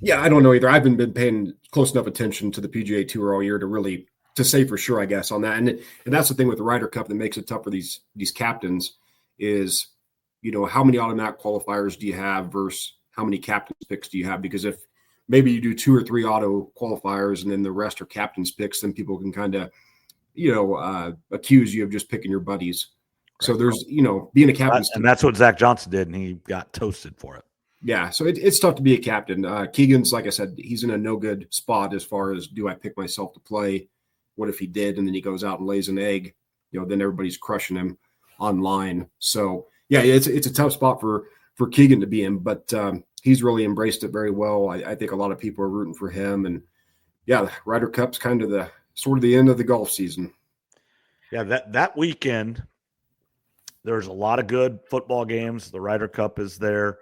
Yeah, I don't know either. I haven't been paying close enough attention to the PGA Tour all year to say for sure, I guess, on that. And that's the thing with the Ryder Cup that makes it tough for these captains is, how many automatic qualifiers do you have versus how many captains picks do you have? Because if maybe you do 2 or 3 auto qualifiers and then the rest are captains picks, then people can kind of, accuse you of just picking your buddies. Right. So there's, being a captain. And that's what Zach Johnson did, and he got toasted for it. Yeah, so it's tough to be a captain. Keegan's, like I said, he's in a no good spot as far as, do I pick myself to play? What if he did, and then he goes out and lays an egg? Then everybody's crushing him online. So yeah, it's a tough spot for Keegan to be in, but he's really embraced it very well. I think a lot of people are rooting for him, and yeah, the Ryder Cup's kind of the end of the golf season. Yeah, that weekend there's a lot of good football games. The Ryder Cup is there,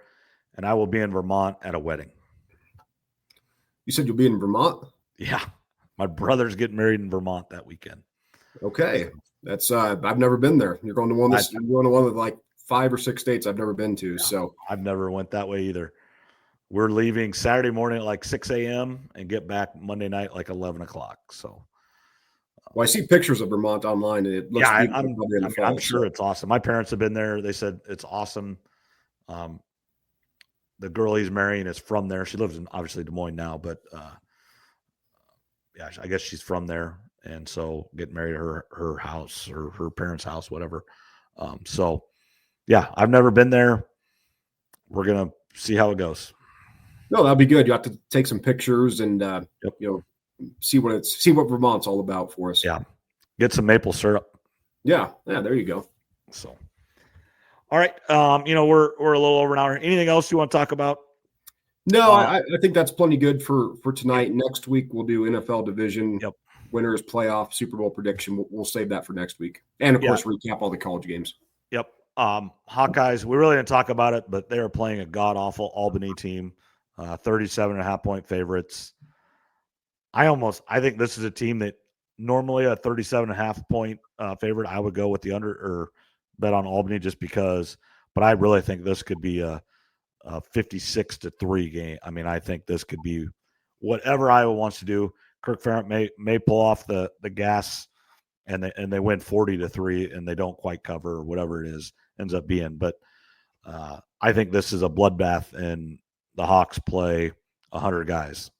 and I will be in Vermont at a wedding. You said you'll be in Vermont? Yeah. My brother's getting married in Vermont that weekend. Okay. That's I've never been there. You're going to one with 5 or 6 states I've never been to. Yeah, so I've never went that way either. We're leaving Saturday morning at 6 a.m. and get back Monday night 11 o'clock. So well, I see pictures of Vermont online, and it looks I'm sure it's awesome. My parents have been there. They said it's awesome. The girl he's marrying is from there. She lives in obviously Des Moines now, but yeah, I guess she's from there, and so getting married at her house or her parents' house, whatever. So yeah, I've never been there. We're gonna see how it goes. No, that'd be good. You have to take some pictures and see what Vermont's all about for us. Yeah, get some maple syrup. Yeah. There you go. So, all right, we're a little over an hour. Anything else you want to talk about? No, I think that's plenty good for tonight. Next week we'll do NFL division winners, playoff, Super Bowl prediction. We'll save that for next week, and of course recap all the college games. Yep. Hawkeyes. We really didn't talk about it, but they are playing a god awful Albany team. 37.5-point favorites. I think this is a team that normally a 37.5-point favorite, I would go with the under or bet on Albany just because, but I really think this could be a 56-3 game. I mean, I think this could be whatever Iowa wants to do. Kirk Ferentz may pull off the gas and they win 40-3 and they don't quite cover or whatever it ends up being. But I think this is a bloodbath and the Hawks play 100 guys.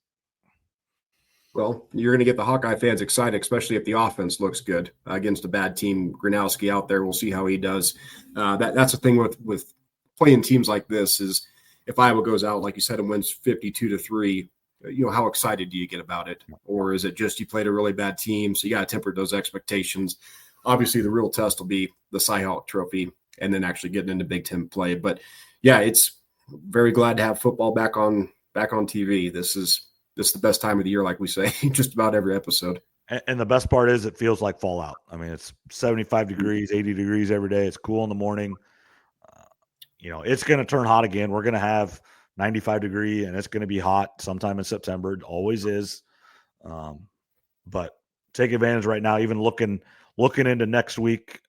Well, you're going to get the Hawkeye fans excited, especially if the offense looks good against a bad team. Gronowski out there, we'll see how he does. That's the thing with playing teams like this is if Iowa goes out, like you said, and wins 52-3, how excited do you get about it? Or is it just you played a really bad team, so you got to temper those expectations? Obviously, the real test will be the Cy-Hawk Trophy and then actually getting into Big Ten play. But, yeah, it's very glad to have football back on TV. This is the best time of the year, like we say, just about every episode. And the best part is it feels like fall out. I mean, it's 75 degrees, 80 degrees every day. It's cool in the morning. It's going to turn hot again. We're going to have 95 degree and it's going to be hot sometime in September. It always is. But take advantage right now, even looking into next week,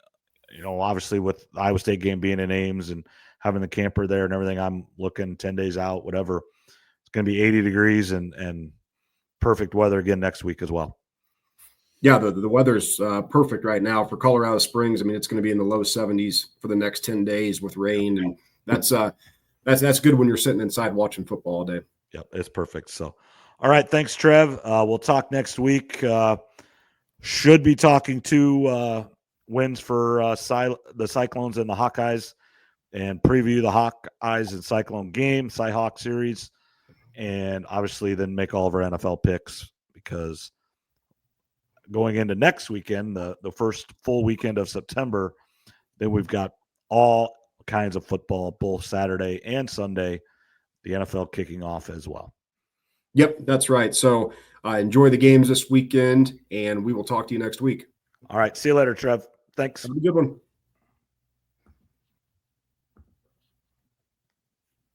obviously with the Iowa State game being in Ames and having the camper there and everything, I'm looking 10 days out, whatever. It's going to be 80 degrees and perfect weather again next week as well. Yeah, the weather's perfect right now for Colorado Springs. I mean, it's going to be in the low 70s for the next 10 days with rain, and that's good when you're sitting inside watching football all day. Yeah, it's perfect. So, all right, thanks, Trev. We'll talk next week. Should be talking to wins for the Cyclones and the Hawkeyes, and preview the Hawkeyes and Cyclone game, Cy-Hawk series, and obviously then make all of our NFL picks because going into next weekend, the first full weekend of September, then we've got all kinds of football, both Saturday and Sunday, the NFL kicking off as well. Yep, that's right. So enjoy the games this weekend, and we will talk to you next week. All right. See you later, Trev. Thanks. Have a good one.